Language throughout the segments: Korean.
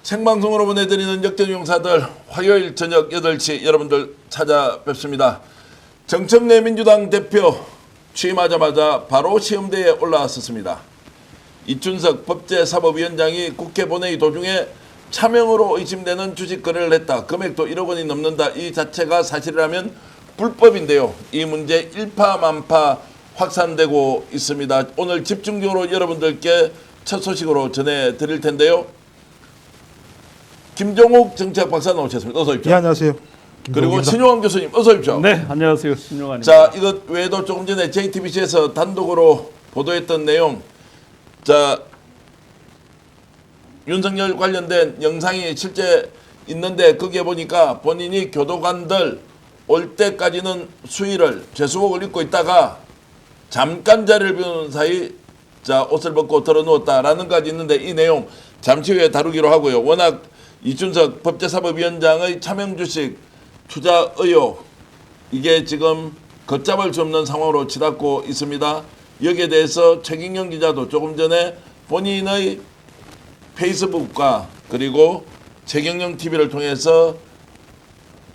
생방송으로 보내드리는 역전용사들 화요일 저녁 8시 여러분들 찾아뵙습니다. 정청래 민주당 대표 취임하자마자 바로 시험대에 올라왔었습니다. 이춘석 법제사법위원장이 국회 본회의 도중에 차명으로 의심되는 주식 거래를 했다. 금액도 1억 원이 넘는다. 이 자체가 사실이라면 불법인데요. 이 문제 일파만파 확산되고 있습니다. 오늘 집중적으로 여러분들께 첫 소식으로 전해드릴 텐데요. 김종욱 정치학 박사 나오셨습니다. 어서 오십시오. 네, 안녕하세요. 그리고 신용환 교수님 어서 오십시오. 네, 안녕하세요. 신용환입니다. 자, 이것 외에도 조금 전에 JTBC에서 단독으로 보도했던 내용. 자, 윤석열 관련된 영상이 실제 있는데 거기에 보니까 본인이 교도관들 올 때까지는 수의를 죄수복을 입고 있다가 잠깐 자리를 비우는 사이 자 옷을 벗고 털어누웠다라는 것까지 있는데 이 내용 잠시 후에 다루기로 하고요. 워낙 이춘석 법제사법위원장의 차명주식 투자 의혹 이게 지금 걷잡을 수 없는 상황으로 치닫고 있습니다. 여기에 대해서 최경영 기자도 조금 전에 본인의 페이스북과 그리고 최경영 TV를 통해서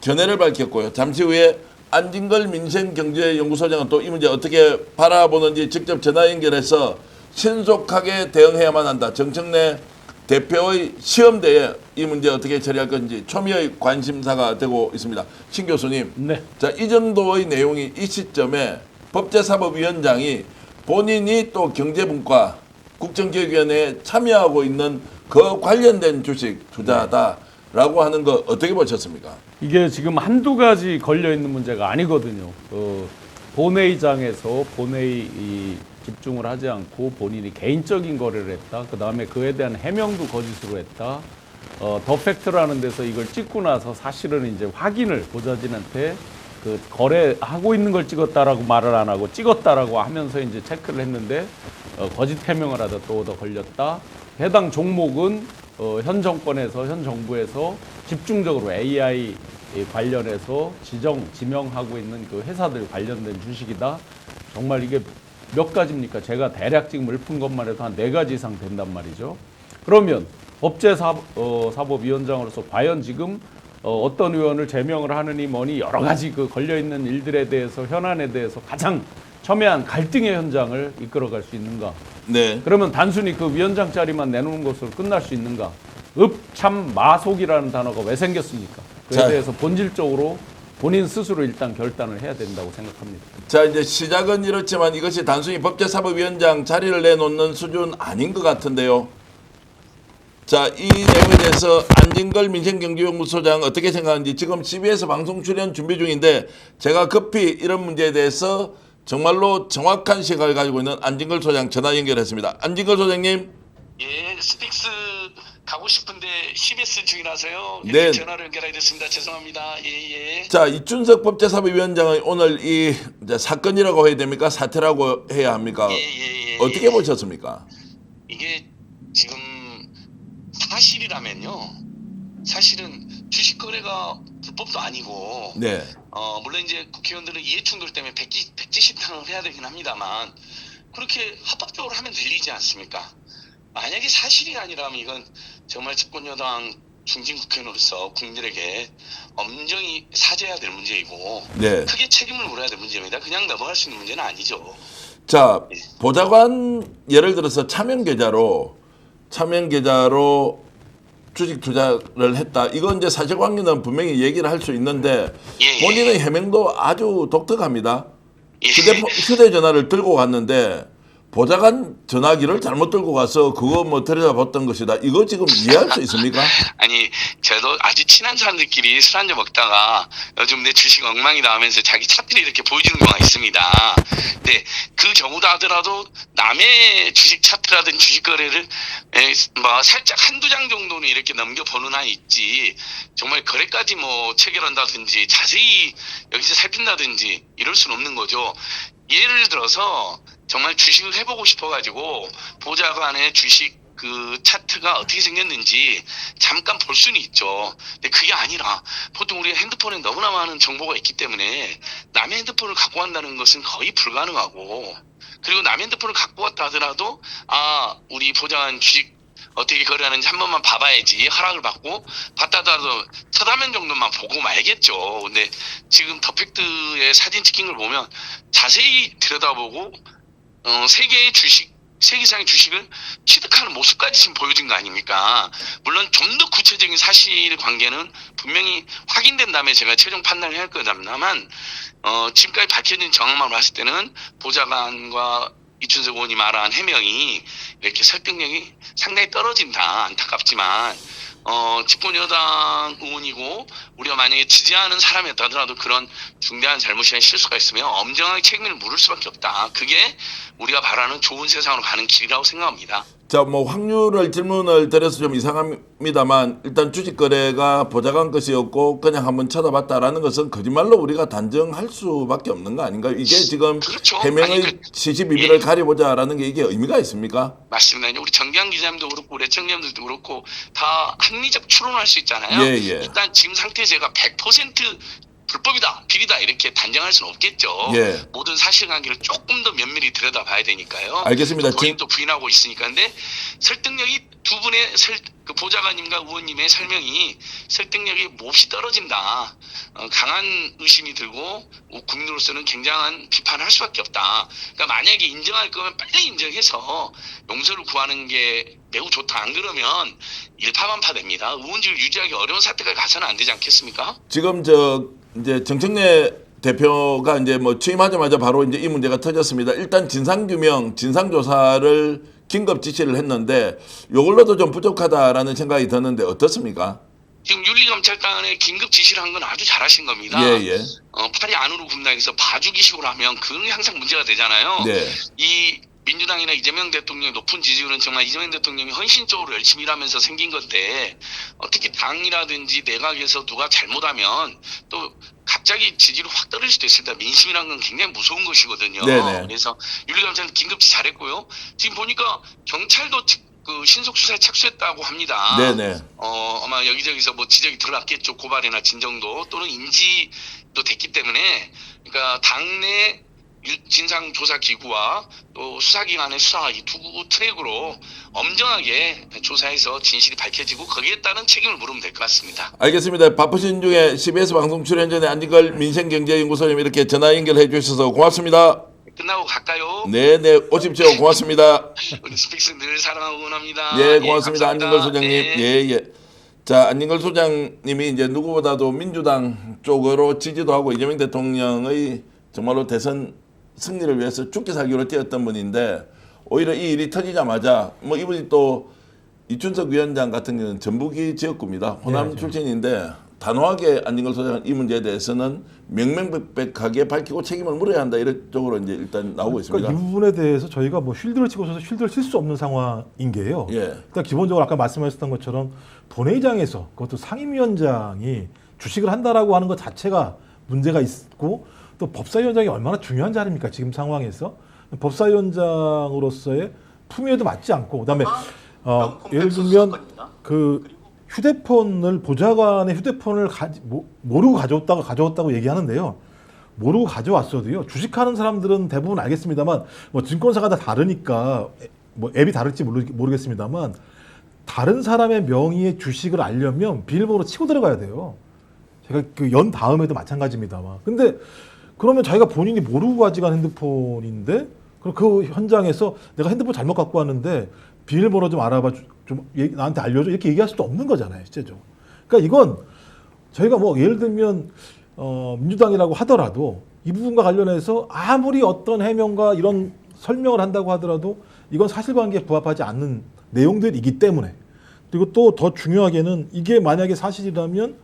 견해를 밝혔고요. 잠시 후에 안진걸 민생경제연구소장은 또 이 문제 어떻게 바라보는지 직접 전화 연결해서 신속하게 대응해야만 한다. 정청래 대표의 시험대에 이 문제 어떻게 처리할 건지 초미의 관심사가 되고 있습니다. 신 교수님, 네. 자, 이 정도의 내용이 이 시점에 법제사법위원장이 본인이 또 경제분과 국정기획위원회에 참여하고 있는 그 관련된 주식 투자다라고 하는 거 어떻게 보셨습니까? 이게 지금 한두 가지 걸려 있는 문제가 아니거든요. 본회의장에서 본회의 집중을 하지 않고 본인이 개인적인 거래를 했다. 그 다음에 그에 대한 해명도 거짓으로 했다. 더 팩트라는 데서 이걸 찍고 나서 사실은 이제 확인을 보좌진한테 그 거래하고 있는 걸 찍었다라고 말을 안 하고 찍었다라고 하면서 이제 체크를 했는데 거짓 해명을 하다 또 얻어 걸렸다. 해당 종목은 현 정권에서 현 정부에서 집중적으로 AI 관련해서 지명하고 있는 그 회사들 관련된 주식이다. 정말 이게 몇 가지입니까? 제가 대략 지금 읊은 것만 해도 한 4가지 이상 된단 말이죠. 그러면 법제사법위원장으로서 과연 지금 어떤 의원을 제명을 하느니 뭐니 여러 가지 그 걸려있는 일들에 대해서 현안에 대해서 가장 첨예한 갈등의 현장을 이끌어갈 수 있는가? 네. 그러면 단순히 그 위원장 자리만 내놓는 것으로 끝날 수 있는가? 읍참마속이라는 단어가 왜 생겼습니까? 그에 대해서 본질적으로 본인 스스로 일단 결단을 해야 된다고 생각합니다. 자, 이제 시작은 이렇지만 이것이 단순히 법제사법위원장 자리를 내놓는 수준 아닌 것 같은데요. 자, 이 내용에 대해서 안진걸 민생경제연구소장 어떻게 생각하는지 지금 CBS 방송 출연 준비 중인데 제가 급히 이런 문제에 대해서 정말로 정확한 시각을 가지고 있는 안진걸 소장 전화 연결했습니다. 안진걸 소장님. 예, 스픽스 가고 싶은데 CBS 중이라서요. 네. 전화를 연결하게 됐습니다. 죄송합니다. 예, 예. 자, 이춘석 법제사법위원장의 오늘 이 이제 사건이라고 해야 됩니까? 사태라고 해야 합니까? 예. 어떻게 보셨습니까? 이게 지금 사실이라면요. 사실은 주식 거래가 불법도 아니고 네. 물론 이제 국회의원들은 이해충돌 때문에 백지 신탁을 해야 되긴 합니다만 그렇게 합법적으로 하면 들리지 않습니까? 만약에 사실이 아니라면 이건 정말 집권여당 중진 국회의원으로서 국민들에게 엄정히 사죄해야 될 문제이고 네. 크게 책임을 물어야 될 문제입니다. 그냥 넘어갈 수 있는 문제는 아니죠. 자, 보좌관 예를 들어서 차명 계좌로 주식 투자를 했다. 이건 이제 사실관계는 분명히 얘기를 할 수 있는데 예. 본인의 해명도 아주 독특합니다. 예. 휴대전화를 들고 갔는데 보좌관 전화기를 잘못 들고 가서 그거 뭐 들여다봤던 것이다. 이거 지금 이해할 수 있습니까? 아니 저도 아주 친한 사람들끼리 술 한잔 먹다가 요즘 내 주식 엉망이다 하면서 자기 차트를 이렇게 보여주는 경우가 있습니다. 근데 그 경우다 하더라도 남의 주식 차트라든지 주식 거래를 뭐 살짝 한두 장 정도는 이렇게 넘겨보는 한 있지 정말 거래까지 뭐 체결한다든지 자세히 여기서 살핀다든지 이럴 수는 없는 거죠. 예를 들어서 정말 주식을 해보고 싶어가지고 보좌관의 주식 그 차트가 어떻게 생겼는지 잠깐 볼 수는 있죠. 근데 그게 아니라 보통 우리가 핸드폰에 너무나 많은 정보가 있기 때문에 남의 핸드폰을 갖고 간다는 것은 거의 불가능하고 그리고 남의 핸드폰을 갖고 왔다 하더라도 우리 보좌관 주식 어떻게 거래하는지 한 번만 봐봐야지 허락을 받고 받다더라도 첫 화면 정도만 보고 말겠죠. 근데 지금 더팩트의 사진 찍힌 걸 보면 자세히 들여다보고 세 개 이상의 주식을 취득하는 모습까지 지금 보여준 거 아닙니까? 물론 좀 더 구체적인 사실 관계는 분명히 확인된 다음에 제가 최종 판단을 할 겁니다만 지금까지 밝혀진 정황만 봤을 때는 보좌관과 이춘석 의원이 말한 해명이 이렇게 설득력이 상당히 떨어진다. 안타깝지만 집권 여당 의원이고 우리가 만약에 지지하는 사람이었다 하더라도 그런 중대한 잘못이나 실수가 있으면 엄정하게 책임을 물을 수밖에 없다. 그게 우리가 바라는 좋은 세상으로 가는 길이라고 생각합니다. 자, 뭐 확률을 질문을 드려서 좀 이상합니다만 일단 주식 거래가 보좌관 것이었고 그냥 한번 쳐다봤다라는 것은 거짓말로 우리가 단정할 수밖에 없는 거 아닌가요? 이게 지금 그렇죠. 해명의 시시비비를 가려보자라는 게 이게 의미가 있습니까? 맞습니다. 우리 정기환 기자님도 그렇고 우리 애청자님들도 그렇고 다 합리적 추론할 수 있잖아요. 예. 일단 지금 상태에 제가 100% 불법이다, 비리다 이렇게 단정할 수는 없겠죠. 예. 모든 사실관계를 조금 더 면밀히 들여다봐야 되니까요. 알겠습니다. 본인도 부인하고 있으니까. 근데 설득력이 두 분의 그 보좌관님과 의원님의 설명이 설득력이 몹시 떨어진다. 강한 의심이 들고 국민으로서는 굉장한 비판을 할 수밖에 없다. 그러니까 만약에 인정할 거면 빨리 인정해서 용서를 구하는 게 매우 좋다. 안 그러면 일파만파 됩니다. 의원직을 유지하기 어려운 사태까지 가서는 안 되지 않겠습니까? 지금 이제 정청래 대표가 이제 뭐 취임하자마자 바로 이제 이 문제가 터졌습니다. 일단 진상규명, 진상조사를 긴급 지시를 했는데 이걸로도 좀 부족하다라는 생각이 드는데 어떻습니까? 지금 윤리검찰관에 긴급 지시를 한 건 아주 잘하신 겁니다. 예. 팔이 안으로 굽는다 해서 봐주기식으로 하면 그건 항상 문제가 되잖아요. 네. 이 민주당이나 이재명 대통령의 높은 지지율은 정말 이재명 대통령이 헌신적으로 열심히 일하면서 생긴 건데 어떻게 당이라든지 내각에서 누가 잘못하면 또 갑자기 지지율이 확 떨어질 수도 있습니다. 민심이라는 건 굉장히 무서운 것이거든요. 네네. 그래서 윤리검찰은 긴급히 잘했고요. 지금 보니까 경찰도 그 신속 수사에 착수했다고 합니다. 네네. 아마 여기저기서 뭐 지적이 들어갔겠죠. 고발이나 진정도 또는 인지도 됐기 때문에 그러니까 당내 진상조사기구와 또 수사기관의 수사 이 두 트랙으로 엄정하게 조사해서 진실이 밝혀지고 거기에 따른 책임을 물으면 될 것 같습니다. 알겠습니다. 바쁘신 중에 CBS 방송 출연 전에 안진걸 민생경제연구소님 이렇게 전화 연결해 주셔서 고맙습니다. 끝나고 갈까요? 네네, 오십시오. 고맙습니다. 우리 스픽스 늘 사랑하고 응원합니다. 예, 고맙습니다. 감사합니다. 안진걸 소장님. 네. 예. 자, 안진걸 소장님이 이제 누구보다도 민주당 쪽으로 지지도 하고 이재명 대통령의 정말로 대선 승리를 위해서 죽기 살기로 뛰었던 분인데 오히려 이 일이 터지자마자 뭐 이분이 또 이춘석 위원장 같은 경우는 전북이 지역구입니다. 호남 출신인데 단호하게 안진걸 소장은 이 문제에 대해서는 명명백백하게 밝히고 책임을 물어야 한다 이런 쪽으로 이제 일단 나오고 있습니다. 이 부분에 대해서 저희가 뭐 쉴드를 치고 있어서 쉴드를 칠 수 없는 상황인 게요. 예. 일단 기본적으로 아까 말씀하셨던 것처럼 본회의장에서 그것도 상임위원장이 주식을 한다라고 하는 것 자체가 문제가 있고 또 법사위원장이 얼마나 중요한 자리입니까 지금 상황에서 법사위원장으로서의 품위에도 맞지 않고 그다음에 예를 들면 그 휴대폰을 보좌관의 휴대폰을 모르고 가져왔다고 얘기하는데요. 모르고 가져왔어도요. 주식하는 사람들은 대부분 알겠습니다만 뭐 증권사가 다 다르니까 뭐 앱이 다를지 모르겠습니다만 다른 사람의 명의의 주식을 알려면 비밀번호 치고 들어가야 돼요. 제가 그 연 다음에도 마찬가지입니다만. 근데 그러면 자기가 본인이 모르고 가져간 핸드폰인데 그럼 그 현장에서 내가 핸드폰 잘못 갖고 왔는데 비밀번호 좀 알아봐 좀 나한테 알려줘 이렇게 얘기할 수도 없는 거잖아요, 실제죠. 그러니까 이건 저희가 뭐 예를 들면 민주당이라고 하더라도 이 부분과 관련해서 아무리 어떤 해명과 이런 설명을 한다고 하더라도 이건 사실관계에 부합하지 않는 내용들이기 때문에 그리고 또 더 중요하게는 이게 만약에 사실이라면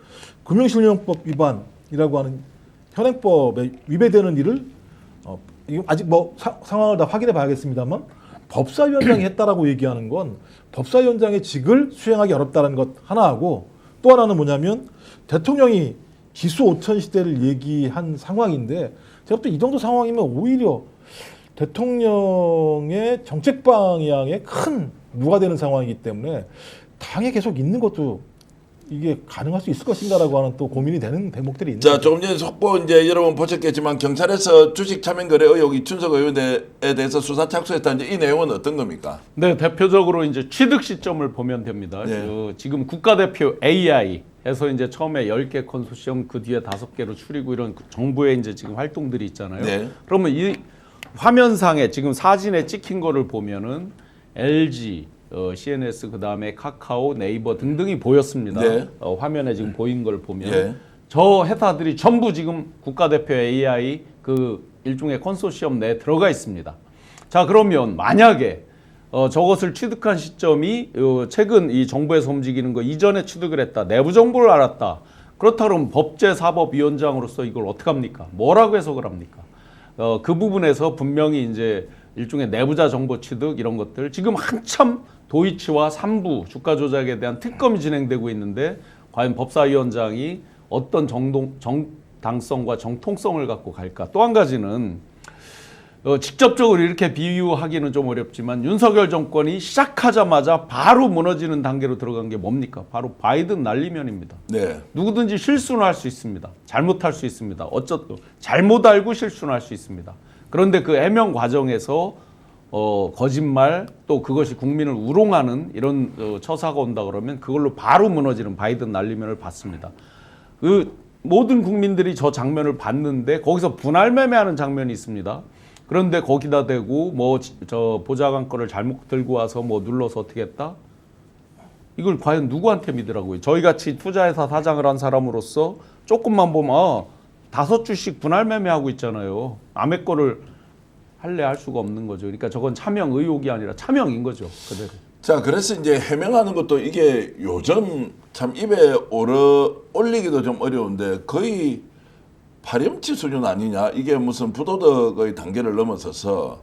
금융실명법 위반이라고 하는 현행법에 위배되는 일을 이거 아직 뭐 상황을 다 확인해 봐야겠습니다만 법사위원장이 했다라고 얘기하는 건 법사위원장의 직을 수행하기 어렵다는 것 하나하고 또 하나는 뭐냐면 대통령이 기수 5천 시대를 얘기한 상황인데 제가 또 이 정도 상황이면 오히려 대통령의 정책 방향에 큰 무가 되는 상황이기 때문에 당에 계속 있는 것도 이게 가능할 수 있을 것인가라고 하는 또 고민이 되는 대목들이 있는 자, 거죠. 조금 전에 속보 이제 여러분 보셨겠지만 경찰에서 주식 차명 거래 의혹 이춘석 의원에 대해서 수사 착수했다. 이제 이 내용은 어떤 겁니까? 네, 대표적으로 이제 취득 시점을 보면 됩니다. 네. 지금 국가대표 AI 해서 이제 처음에 10개 컨소시엄 그 뒤에 5개로 줄이고 이런 정부의 이제 지금 활동들이 있잖아요. 네. 그러면 이 화면상에 지금 사진에 찍힌 거를 보면은 LG, CNS 그다음에 카카오, 네이버 등등이 보였습니다. 네. 화면에 지금 보인 걸 보면 네. 저 회사들이 전부 지금 국가대표 AI 그 일종의 컨소시엄 내에 들어가 있습니다. 자, 그러면 만약에 저것을 취득한 시점이 최근 이 정부에서 움직이는 거 이전에 취득을 했다. 내부 정보를 알았다. 그렇다 그러면 법제사법위원장으로서 이걸 어떻게 합니까? 뭐라고 해석을 합니까? 그 부분에서 분명히 이제 일종의 내부자 정보 취득 이런 것들 지금 한참 도이치와 삼부 주가 조작에 대한 특검이 진행되고 있는데 과연 법사위원장이 어떤 정당성과 정통성을 갖고 갈까? 또 한 가지는 직접적으로 이렇게 비유하기는 좀 어렵지만 윤석열 정권이 시작하자마자 바로 무너지는 단계로 들어간 게 뭡니까? 바로 바이든 날리면입니다. 네. 누구든지 실수는 할 수 있습니다. 잘못할 수 있습니다. 어쨌든 잘못 알고 실수는 할 수 있습니다. 그런데 그 해명 과정에서 거짓말 또 그것이 국민을 우롱하는 이런 처사가 온다 그러면 그걸로 바로 무너지는 바이든 날리면을 봤습니다. 그 모든 국민들이 저 장면을 봤는데 거기서 분할 매매하는 장면이 있습니다. 그런데 거기다 대고 뭐 저 보좌관 거를 잘못 들고 와서 뭐 눌러서 어떻게 했다? 이걸 과연 누구한테 믿으라고요? 저희같이 투자회사 사장을 한 사람으로서 조금만 보면 5주씩 분할 매매하고 있잖아요. 남의 거를 할래 할 수가 없는 거죠. 그러니까 저건 차명 의혹이 아니라 차명인 거죠. 그대로. 자, 그래서 이제 해명하는 것도 이게 요즘 참 입에 올리기도 좀 어려운데 거의 파렴치 수준 아니냐. 이게 무슨 부도덕의 단계를 넘어서서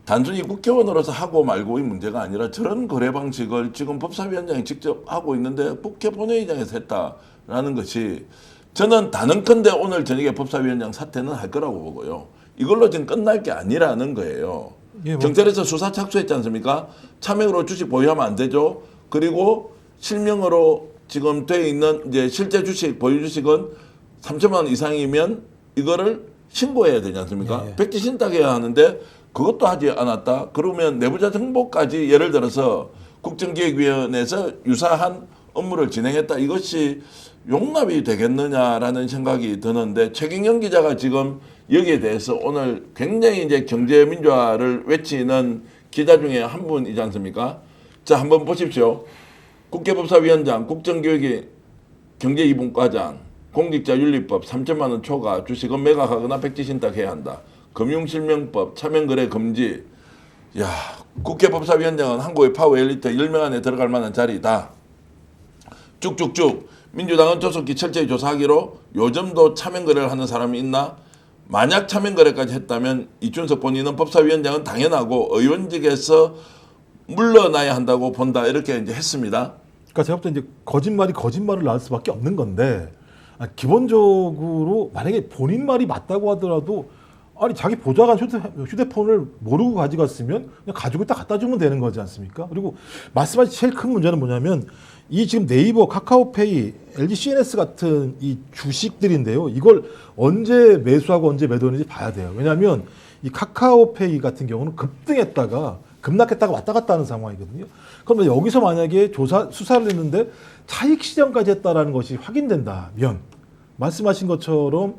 단순히 국회의원으로서 하고 말고의 문제가 아니라 저런 거래 방식을 지금 법사위원장이 직접 하고 있는데 국회 본회의장에서 했다라는 것이 저는 단언컨대 오늘 저녁에 법사위원장 사퇴는 할 거라고 보고요. 이걸로 지금 끝날 게 아니라는 거예요. 예, 뭐. 경찰에서 수사 착수했지 않습니까? 차명으로 주식 보유하면 안 되죠. 그리고 실명으로 지금 돼 있는 이제 실제 주식 보유 주식은 3천만 원 이상이면 이거를 신고해야 되지 않습니까? 예, 예. 백지신탁해야 하는데 그것도 하지 않았다. 그러면 내부자 정보까지 예를 들어서 국정기획위원회에서 유사한 업무를 진행했다. 이것이 용납이 되겠느냐라는 생각이 드는데 최경영 기자가 지금 여기에 대해서 오늘 굉장히 이제 경제민주화를 외치는 기자 중에 한 분이지 않습니까? 자, 한번 보십시오. 국회법사위원장, 국정교육위 경제2분과장, 공직자윤리법 3천만 원 초과 주식은 매각하거나 백지신탁해야 한다. 금융실명법 차명거래 금지. 야, 국회법사위원장은 한국의 파워 엘리트 10명 안에 들어갈 만한 자리다. 쭉쭉쭉. 민주당은 조속히 철저히 조사하기로 요즘도 차명거래를 하는 사람이 있나? 만약 차명거래까지 했다면 이준석 본인은 법사위원장은 당연하고 의원직에서 물러나야 한다고 본다. 이렇게 이제 했습니다. 그러니까 제가 볼 때 이제 거짓말이 거짓말을 낳을 수밖에 없는 건데 기본적으로 만약에 본인 말이 맞다고 하더라도 아니 자기 보좌관 휴대폰을 모르고 가져갔으면 그냥 가지고 있다 갖다 주면 되는 거지 않습니까? 그리고 말씀하신 제일 큰 문제는 뭐냐면 이 지금 네이버, 카카오페이, LG CNS 같은 이 주식들인데요. 이걸 언제 매수하고 언제 매도했는지 봐야 돼요. 왜냐하면 이 카카오페이 같은 경우는 급등했다가 급락했다가 왔다 갔다 하는 상황이거든요. 그러면 여기서 만약에 수사를 했는데 차익 실현까지 했다라는 것이 확인된다면 말씀하신 것처럼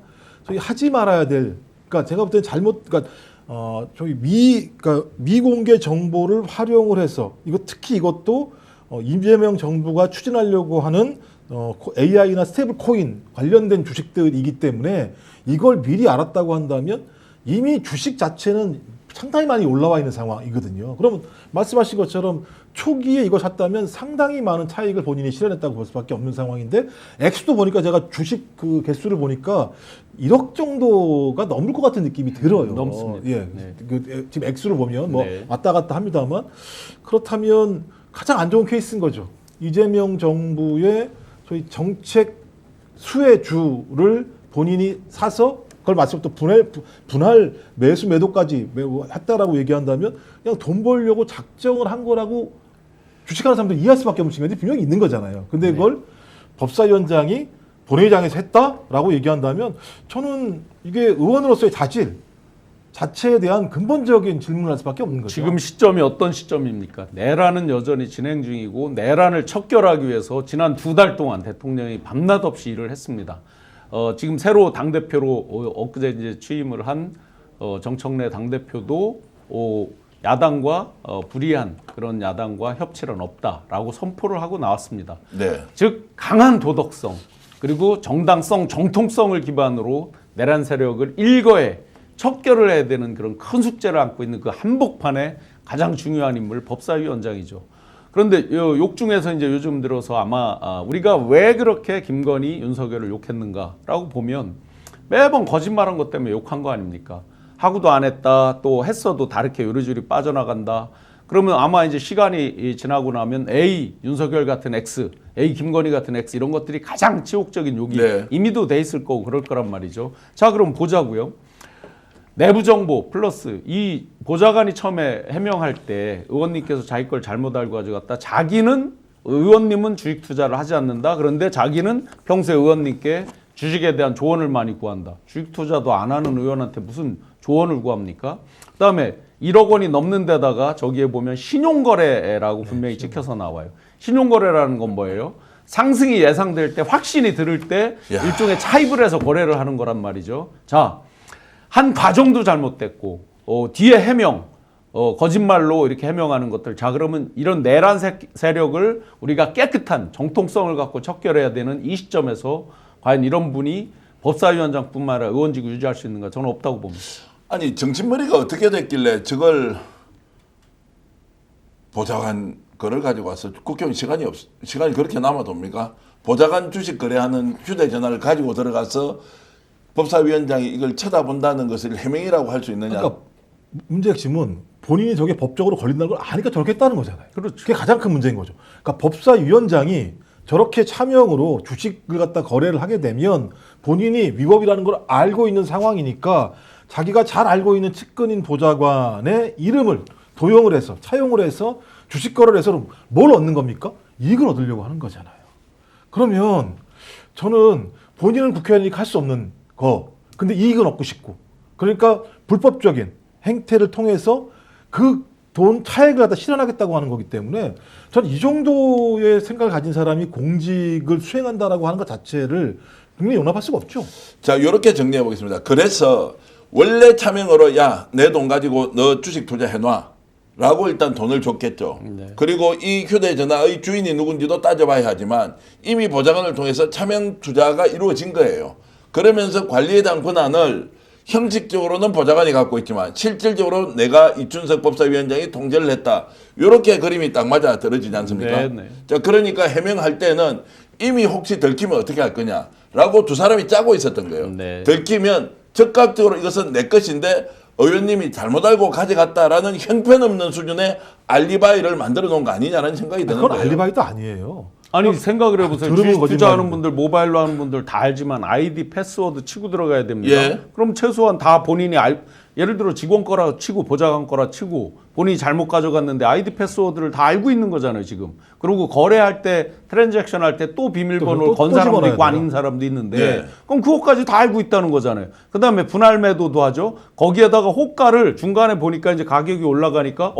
저희 하지 말아야 될, 그러니까 제가 볼 때는 그러니까 미공개 정보를 활용을 해서 특히 이것도 이재명 정부가 추진하려고 하는 AI나 스테이블 코인 관련된 주식들이기 때문에 이걸 미리 알았다고 한다면 이미 주식 자체는 상당히 많이 올라와 있는 상황이거든요. 그러면 말씀하신 것처럼 초기에 이걸 샀다면 상당히 많은 차익을 본인이 실현했다고 볼 수밖에 없는 상황인데 액수도 보니까 제가 주식 그 개수를 보니까 1억 정도가 넘을 것 같은 느낌이 들어요. 넘습니다. 예, 네. 지금 액수를 보면 뭐 네. 왔다 갔다 합니다만 그렇다면 가장 안 좋은 케이스인 거죠. 이재명 정부의 소위 정책 수혜주를 본인이 사서 그걸 마치 또 분할 매수 매도까지 했다라고 얘기한다면 그냥 돈 벌려고 작정을 한 거라고 주식하는 사람들 이해할 수밖에 없는 측면이 분명히 있는 거잖아요. 근데 그걸 법사위원장이 본회의장에서 했다라고 얘기한다면 저는 이게 의원으로서의 자질 자체에 대한 근본적인 질문을 할 수밖에 없는 거죠. 지금 시점이 어떤 시점입니까? 내란은 여전히 진행 중이고 내란을 척결하기 위해서 지난 2달 동안 대통령이 밤낮 없이 일을 했습니다. 지금 새로 당대표로 엊그제 이제 취임을 한 정청래 당대표도 야당과 불이한 그런 야당과 협치는 없다라고 선포를 하고 나왔습니다. 네. 즉 강한 도덕성 그리고 정당성, 정통성을 기반으로 내란 세력을 일거에 척결을 해야 되는 그런 큰 숙제를 안고 있는 그 한복판에 가장 중요한 인물 법사위원장이죠. 그런데 욕 중에서 이제 요즘 들어서 아마 우리가 왜 그렇게 김건희, 윤석열을 욕했는가라고 보면 매번 거짓말한 것 때문에 욕한 거 아닙니까? 하고도 안 했다, 또 했어도 다르게 요리조리 빠져나간다. 그러면 아마 이제 시간이 지나고 나면 A 윤석열 같은 X, A 김건희 같은 X 이런 것들이 가장 치욕적인 욕이 네. 이미도 돼 있을 거고 그럴 거란 말이죠. 자, 그럼 보자고요. 내부 정보 플러스 이 보좌관이 처음에 해명할 때 의원님께서 자기 걸 잘못 알고 가져갔다. 자기는 의원님은 주식 투자를 하지 않는다. 그런데 자기는 평소에 의원님께 주식에 대한 조언을 많이 구한다. 주식 투자도 안 하는 의원한테 무슨 조언을 구합니까? 그다음에 1억 원이 넘는 데다가 저기에 보면 신용거래라고 분명히 찍혀서 나와요. 신용거래라는 건 뭐예요? 상승이 예상될 때 확신이 들을 때 야. 일종의 차입을 해서 거래를 하는 거란 말이죠. 자, 한 과정도 잘못됐고 뒤에 해명 거짓말로 이렇게 해명하는 것들. 자, 그러면 이런 내란 세력을 우리가 깨끗한 정통성을 갖고 척결해야 되는 이 시점에서 과연 이런 분이 법사위원장뿐만 아니라 의원직을 유지할 수 있는가? 저는 없다고 봅니다. 아니 정신머리가 어떻게 됐길래 저걸 보좌관 거를 가지고 와서 국회의원 시간이 그렇게 남아돕니까? 보좌관 주식 거래하는 휴대전화를 가지고 들어가서 법사위원장이 이걸 쳐다본다는 것을 해명이라고 할 수 있느냐? 그러니까 문제 핵심은 본인이 저게 법적으로 걸린다는 걸 아니까 저렇게 했다는 거잖아요. 그렇죠. 그게 가장 큰 문제인 거죠. 그러니까 법사위원장이 저렇게 차명으로 주식을 갖다 거래를 하게 되면 본인이 위법이라는 걸 알고 있는 상황이니까 자기가 잘 알고 있는 측근인 보좌관의 이름을 도용을 해서 차용을 해서 주식 거래를 해서 뭘 얻는 겁니까? 이익을 얻으려고 하는 거잖아요. 그러면 저는 본인은 국회의원이니까 할 수 없는 거 근데 이익은 얻고 싶고 그러니까 불법적인 행태를 통해서 그 돈 차액을 갖다 실현하겠다고 하는 거기 때문에 전 이 정도의 생각을 가진 사람이 공직을 수행한다라고 하는 것 자체를 굉장히 용납할 수가 없죠. 자, 이렇게 정리해 보겠습니다. 그래서 원래 차명으로 야, 내 돈 가지고 너 주식 투자해놔 라고 일단 돈을 줬겠죠. 네. 그리고 이 휴대전화의 주인이 누군지도 따져봐야 하지만 이미 보좌관을 통해서 차명 투자가 이루어진 거예요. 그러면서 관리에 대한 권한을 형식적으로는 보좌관이 갖고 있지만 실질적으로 내가 이춘석 법사위원장이 통제를 했다. 이렇게 그림이 딱 맞아 떨어지지 않습니까? 네, 네. 자, 그러니까 해명할 때는 이미 혹시 들키면 어떻게 할 거냐라고 두 사람이 짜고 있었던 거예요. 네. 들키면 즉각적으로 이것은 내 것인데 의원님이 잘못 알고 가져갔다라는 형편없는 수준의 알리바이를 만들어 놓은 거 아니냐는 생각이 드는 그건 거예요. 알리바이도 아니에요. 아니 생각을 해보세요. 들으면 주식 투자하는 거짓말인데. 분들, 모바일로 하는 분들 다 알지만 아이디, 패스워드 치고 들어가야 됩니다. 예. 그럼 최소한 다 본인이 예를 들어 직원 거라 치고 보좌관 거라 치고 본인이 잘못 가져갔는데 아이디, 패스워드를 다 알고 있는 거잖아요 지금. 그리고 거래할 때 트랜잭션 할 때 또 비밀번호를 건 사람도 집어넣어야 있고 아닌 돼요. 사람도 있는데 예. 그럼 그것까지 다 알고 있다는 거잖아요. 그다음에 분할 매도도 하죠. 거기에다가 호가를 중간에 보니까 이제 가격이 올라가니까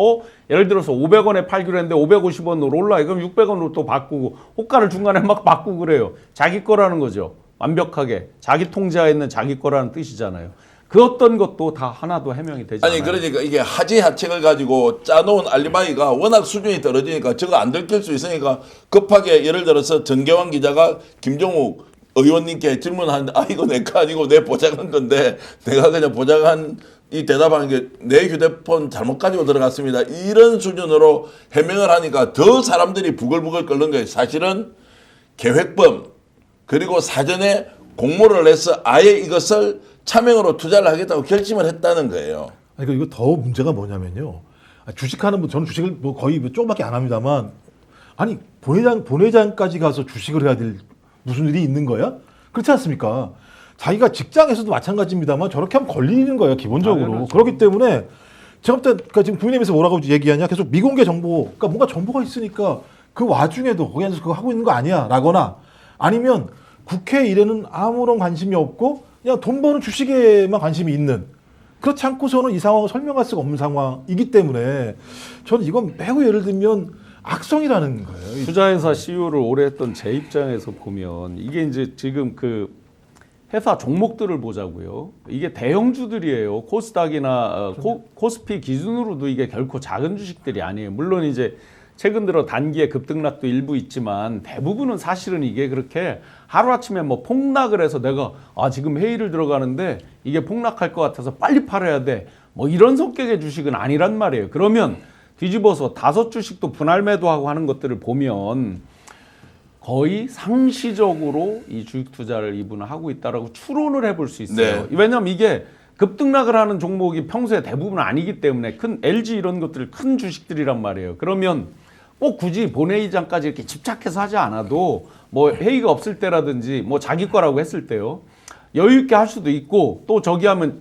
예를 들어서 500원에 팔기로 했는데 550원으로 올라. 그럼 600원으로 또 바꾸고 호가를 중간에 막 바꾸고 그래요. 자기 거라는 거죠. 완벽하게 자기 통제하에 있는 자기 거라는 뜻이잖아요. 그 어떤 것도 다 하나도 해명이 되지 아니 않아요. 그러니까 이게 하지하책을 가지고 짜놓은 알리바이가 워낙 수준이 떨어지니까 저거 안 들킬 수 있으니까 급하게 예를 들어서 전계환 기자가 김종욱 의원님께 질문하는데 이거 내 거 아니고 내 보좌관 건데 내가 그냥 보좌관 이 대답하는 게 내 휴대폰 잘못 가지고 들어갔습니다. 이런 수준으로 해명을 하니까 더 사람들이 부글부글 끓는 거예요. 사실은 계획범 그리고 사전에 공모를 해서 아예 이것을 차명으로 투자를 하겠다고 결심을 했다는 거예요. 아니, 이거 더 문제가 뭐냐면요. 주식하는 분, 저는 주식을 뭐 거의 조금밖에 안 합니다만, 아니 본회장까지 가서 주식을 해야 될 무슨 일이 있는 거야? 그렇지 않습니까? 자기가 직장에서도 마찬가지입니다만 저렇게 하면 걸리는 거예요, 기본적으로. 당연하죠. 그렇기 때문에 제가 볼 때 그러니까 지금 국민의힘에서 뭐라고 얘기하냐, 계속 미공개 정보, 그러니까 뭔가 정보가 있으니까 그 와중에도 거기 앉아서 그거 하고 있는 거 아니야? 라거나 아니면 국회 일에는 아무런 관심이 없고 그냥 돈 버는 주식에만 관심이 있는, 그렇지 않고서는 이 상황을 설명할 수가 없는 상황이기 때문에 저는 이건 매우 예를 들면 악성이라는 거예요. 투자회사 CEO를 오래 했던 제 입장에서 보면 이게 이제 지금 그 회사 종목들을 보자고요. 이게 대형주들이에요. 코스닥이나 코스피 기준으로도 이게 결코 작은 주식들이 아니에요. 물론 이제 최근 들어 단기에 급등락도 일부 있지만 대부분은 사실은 이게 그렇게 하루아침에 뭐 폭락을 해서 내가 지금 회의를 들어가는데 이게 폭락할 것 같아서 빨리 팔아야 돼. 뭐 이런 성격의 주식은 아니란 말이에요. 그러면 뒤집어서 5주식도 분할 매도하고 하는 것들을 보면 거의 상시적으로 이 주식 투자를 이분은 하고 있다라고 추론을 해볼 수 있어요. 네. 왜냐하면 이게 급등락을 하는 종목이 평소에 대부분 아니기 때문에 큰 LG 이런 것들 큰 주식들이란 말이에요. 그러면 꼭 굳이 본회의장까지 이렇게 집착해서 하지 않아도 뭐 회의가 없을 때라든지 뭐 자기 거라고 했을 때요. 여유 있게 할 수도 있고 또 저기 하면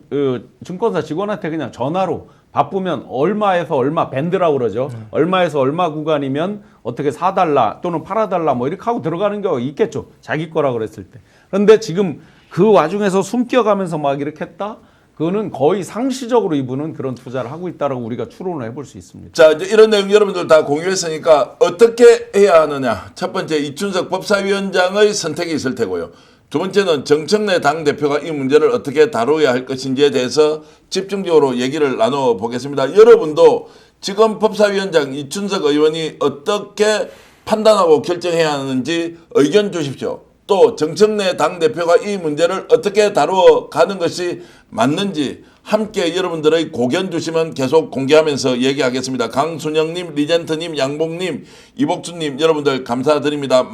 증권사 직원한테 그냥 전화로 바쁘면 얼마에서 얼마 밴드라고 그러죠. 얼마에서 얼마 구간이면 어떻게 사달라 또는 팔아달라 뭐 이렇게 하고 들어가는 경우가 있겠죠. 자기 거라고 그랬을 때. 그런데 지금 그 와중에서 숨겨가면서 막 이렇게 했다? 그거는 거의 상시적으로 이분은 그런 투자를 하고 있다라고 우리가 추론을 해볼 수 있습니다. 자, 이제 이런 내용 여러분들 다 공유했으니까 어떻게 해야 하느냐. 첫 번째 이춘석 법사위원장의 선택이 있을 테고요. 두 번째는 정청래 당대표가 이 문제를 어떻게 다루어야 할 것인지에 대해서 집중적으로 얘기를 나눠보겠습니다. 여러분도 지금 법사위원장 이춘석 의원이 어떻게 판단하고 결정해야 하는지 의견 주십시오. 또 정청래 당대표가 이 문제를 어떻게 다루어 가는 것이 맞는지 함께 여러분들의 고견 주시면 계속 공개하면서 얘기하겠습니다. 강순영님, 리젠트님, 양봉님, 이복준님 여러분들 감사드립니다.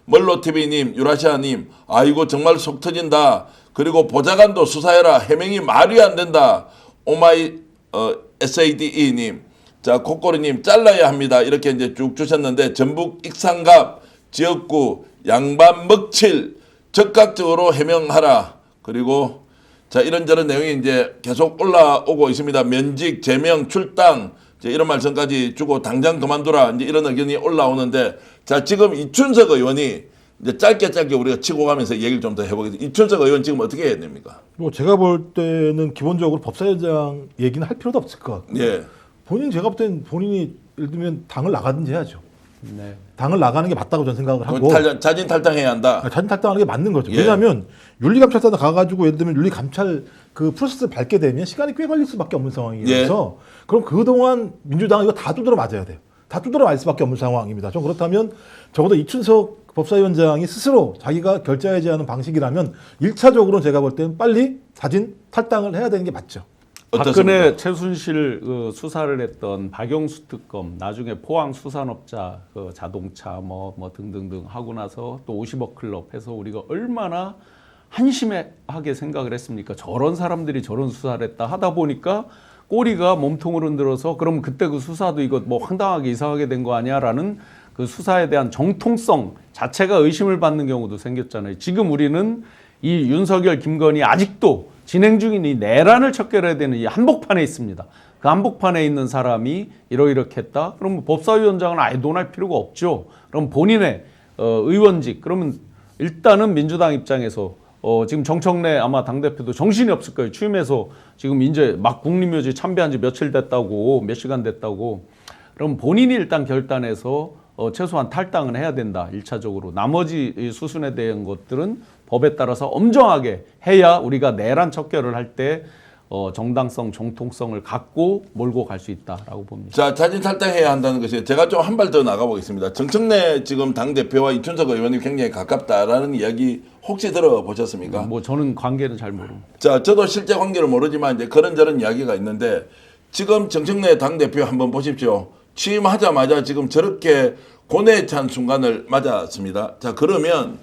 멀로TV님, 유라시아님 아이고 정말 속 터진다. 그리고 보좌관도 수사해라. 해명이 말이 안 된다. 오마이 SADE님, 자 코꼬리님 잘라야 합니다. 이렇게 이제 쭉 주셨는데 전북 익산갑 지역구 양반 먹칠 적극적으로 해명하라. 그리고 자 이런저런 내용이 이제 계속 올라오고 있습니다. 면직, 제명, 출당 이제 이런 말씀까지 주고 당장 그만두라 이제 이런 의견이 올라오는데 자 지금 이춘석 의원이 이제 짧게 우리가 치고 가면서 얘기를 좀 더 해보겠습니다. 이춘석 의원 지금 어떻게 해야 됩니까? 뭐 제가 볼 때는 기본적으로 법사위원장 얘기는 할 필요도 없을 것 같고 예. 제가 볼 때는 본인이 예를 들면 당을 나가든지 해야죠. 네. 당을 나가는 게 맞다고 저는 생각을 하고 자진 탈당해야 한다. 자진 탈당하는 게 맞는 거죠. 예. 왜냐하면 윤리감찰단에 가가지고 예를 들면 윤리감찰 그 프로세스를 밟게 되면 시간이 꽤 걸릴 수밖에 없는 상황이라서 그럼 그동안 민주당은 이거 다 두드러 맞아야 돼요. 다 두드러 맞을 수밖에 없는 상황입니다. 좀 그렇다면 적어도 이춘석 법사위원장이 스스로 자기가 결재하지 않은 방식이라면 1차적으로는 제가 볼 때는 빨리 자진 탈당을 해야 되는 게 맞죠. 어떻습니까? 박근혜 최순실 수사를 했던 박영수 특검, 나중에 포항 수산업자 자동차 뭐 등등등 하고 나서 또 50억 클럽 해서 우리가 얼마나 한심하게 생각을 했습니까? 저런 사람들이 저런 수사를 했다 하다 보니까 꼬리가 몸통을 흔들어서 그럼 그때 그 수사도 이거 뭐 황당하게 이상하게 된 거 아니야라는 그 수사에 대한 정통성 자체가 의심을 받는 경우도 생겼잖아요. 지금 우리는 이 윤석열, 김건희 아직도 진행 중인 이 내란을 척결해야 되는 이 한복판에 있습니다. 그 한복판에 있는 사람이 이렇게 했다? 그러면 법사위원장은 아예 논할 필요가 없죠. 그럼 본인의 의원직, 그러면 일단은 민주당 입장에서 지금 정청래 아마 당대표도 정신이 없을 거예요. 취임해서 지금 이제 막 국립묘지 참배한 지 며칠 됐다고, 몇 시간 됐다고. 그럼 본인이 일단 결단해서 최소한 탈당은 해야 된다. 1차적으로. 나머지 수순에 대한 것들은 법에 따라서 엄정하게 해야 우리가 내란 척결을 할 때 정당성, 정통성을 갖고 몰고 갈 수 있다라고 봅니다. 자, 자진 탈당해야 한다는 것이 제가 좀 한 발 더 나가보겠습니다. 정청래 지금 당대표와 이춘석 의원이 굉장히 가깝다라는 이야기 혹시 들어보셨습니까? 뭐 저는 관계는 잘 모릅니다. 자, 저도 실제 관계를 모르지만 이제 그런저런 이야기가 있는데 지금 정청래 당대표 한번 보십시오. 취임하자마자 지금 저렇게 고뇌에 찬 순간을 맞았습니다. 자, 그러면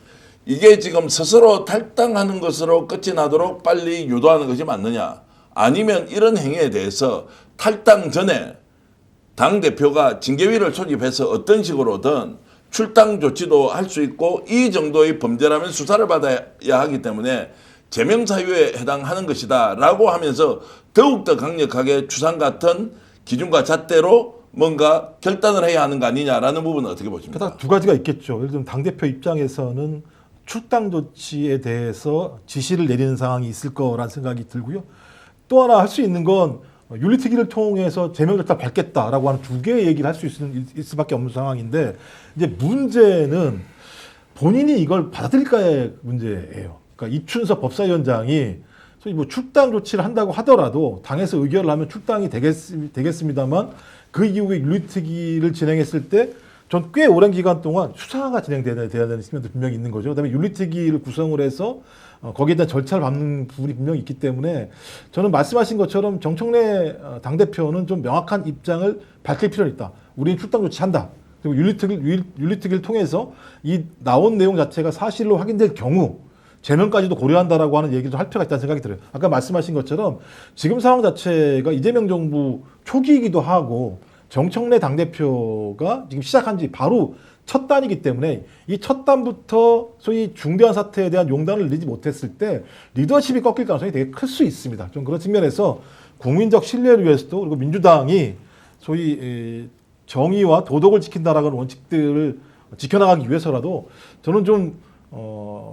이게 지금 스스로 탈당하는 것으로 끝이 나도록 빨리 유도하는 것이 맞느냐? 아니면 이런 행위에 대해서 탈당 전에 당대표가 징계위를 소집해서 어떤 식으로든 출당 조치도 할 수 있고 이 정도의 범죄라면 수사를 받아야 하기 때문에 제명사유에 해당하는 것이다 라고 하면서 더욱더 강력하게 추상 같은 기준과 잣대로 뭔가 결단을 해야 하는 거 아니냐라는 부분은 어떻게 보십니까? 게다가 두 가지가 있겠죠. 예를 들면 당대표 입장에서는 출당 조치에 대해서 지시를 내리는 상황이 있을 거란 생각이 들고요. 또 하나 할 수 있는 건 윤리특위를 통해서 제명 절차 밟겠다라고 하는 두 개의 얘기를 할 수 있을 수밖에 없는 상황인데 이제 문제는 본인이 이걸 받아들일까의 문제예요. 그러니까 이춘석 법사위원장이 소위 뭐 출당 조치를 한다고 하더라도 당에서 의결을 하면 출당이 되겠습니다만 그 이후에 윤리특위를 진행했을 때 전 꽤 오랜 기간 동안 수사가 진행돼야 되는 측면도 분명히 있는 거죠. 그다음에 윤리특위를 구성을 해서 거기에 대한 절차를 밟는 부분이 분명히 있기 때문에 저는 말씀하신 것처럼 정청래 당대표는 좀 명확한 입장을 밝힐 필요가 있다. 우리는 출당 조치한다. 그리고 윤리특위를 통해서 이 나온 내용 자체가 사실로 확인될 경우 제명까지도 고려한다라고 하는 얘기를 할 필요가 있다는 생각이 들어요. 아까 말씀하신 것처럼 지금 상황 자체가 이재명 정부 초기이기도 하고 정청래 당대표가 지금 시작한 지 바로 첫 단이기 때문에 이 첫 단부터 소위 중대한 사태에 대한 용단을 내지 못했을 때 리더십이 꺾일 가능성이 되게 클 수 있습니다. 좀 그런 측면에서 국민적 신뢰를 위해서도 그리고 민주당이 소위 정의와 도덕을 지킨다라는 원칙들을 지켜나가기 위해서라도 저는 좀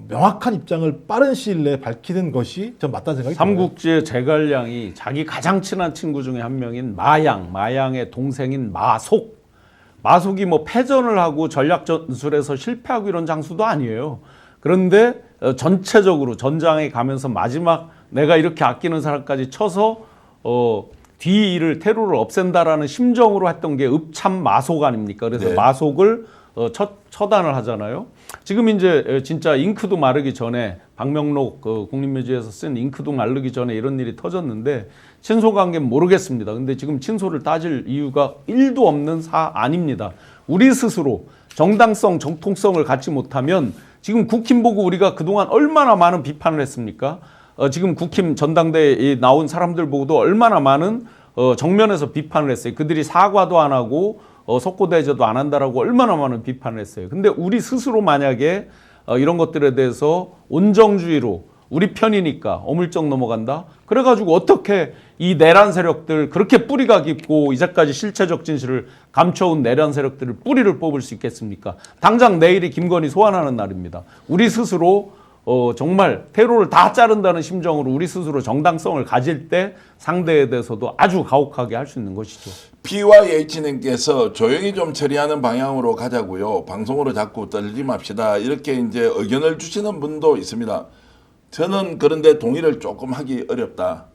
명확한 입장을 빠른 시일 내에 밝히는 것이 전 맞다는 생각이 들어요. 삼국지의 제갈량이 자기 가장 친한 친구 중에 한 명인 마양의 동생인 마속이 뭐 패전을 하고 전략 전술에서 실패하고 이런 장수도 아니에요. 그런데 전체적으로 전장에 가면서 마지막 내가 이렇게 아끼는 사람까지 쳐서 뒤를 테러를 없앤다라는 심정으로 했던 게 읍참 마속 아닙니까? 그래서 네. 마속을 처단을 하잖아요. 지금 이제 진짜 잉크도 마르기 전에 박명록 국립묘지에서 쓴 잉크도 마르기 전에 이런 일이 터졌는데 친소 관계는 모르겠습니다. 근데 지금 친소를 따질 이유가 1도 없는 아닙니다. 우리 스스로 정당성, 정통성을 갖지 못하면 지금 국힘 보고 우리가 그동안 얼마나 많은 비판을 했습니까? 지금 국힘 전당대회에 나온 사람들 보고도 얼마나 많은 정면에서 비판을 했어요. 그들이 사과도 안 하고 석고대죄도 안 한다라고 얼마나 많은 비판을 했어요. 근데 우리 스스로 만약에 이런 것들에 대해서 온정주의로 우리 편이니까 어물쩍 넘어간다? 그래가지고 어떻게 이 내란 세력들 그렇게 뿌리가 깊고 이제까지 실체적 진실을 감춰온 내란 세력들을 뿌리를 뽑을 수 있겠습니까? 당장 내일이 김건희 소환하는 날입니다. 우리 스스로 정말 테러를 다 자른다는 심정으로 우리 스스로 정당성을 가질 때 상대에 대해서도 아주 가혹하게 할 수 있는 것이죠. PYH님께서 조용히 좀 처리하는 방향으로 가자고요. 방송으로 자꾸 떨지 맙시다. 이렇게 이제 의견을 주시는 분도 있습니다. 저는 그런데 동의를 조금 하기 어렵다.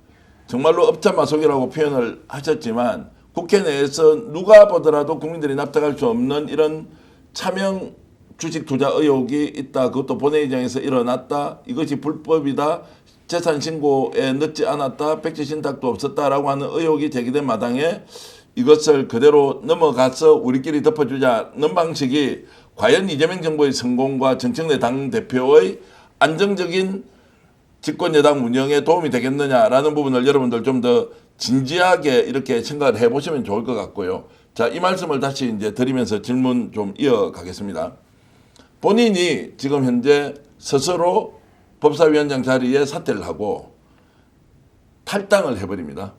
정말로 업자마속이라고 표현을 하셨지만 국회 내에서 누가 보더라도 국민들이 납득할 수 없는 이런 차명 주식 투자 의혹이 있다. 그것도 본회의장에서 일어났다. 이것이 불법이다. 재산 신고에 늦지 않았다. 백지 신탁도 없었다라고 하는 의혹이 제기된 마당에 이것을 그대로 넘어가서 우리끼리 덮어주자는 방식이 과연 이재명 정부의 성공과 정청래 당대표의 안정적인 집권여당 운영에 도움이 되겠느냐라는 부분을 여러분들 좀 더 진지하게 이렇게 생각을 해보시면 좋을 것 같고요. 자, 이 말씀을 다시 이제 드리면서 질문 좀 이어가겠습니다. 본인이 지금 현재 스스로 법사위원장 자리에 사퇴를 하고 탈당을 해버립니다.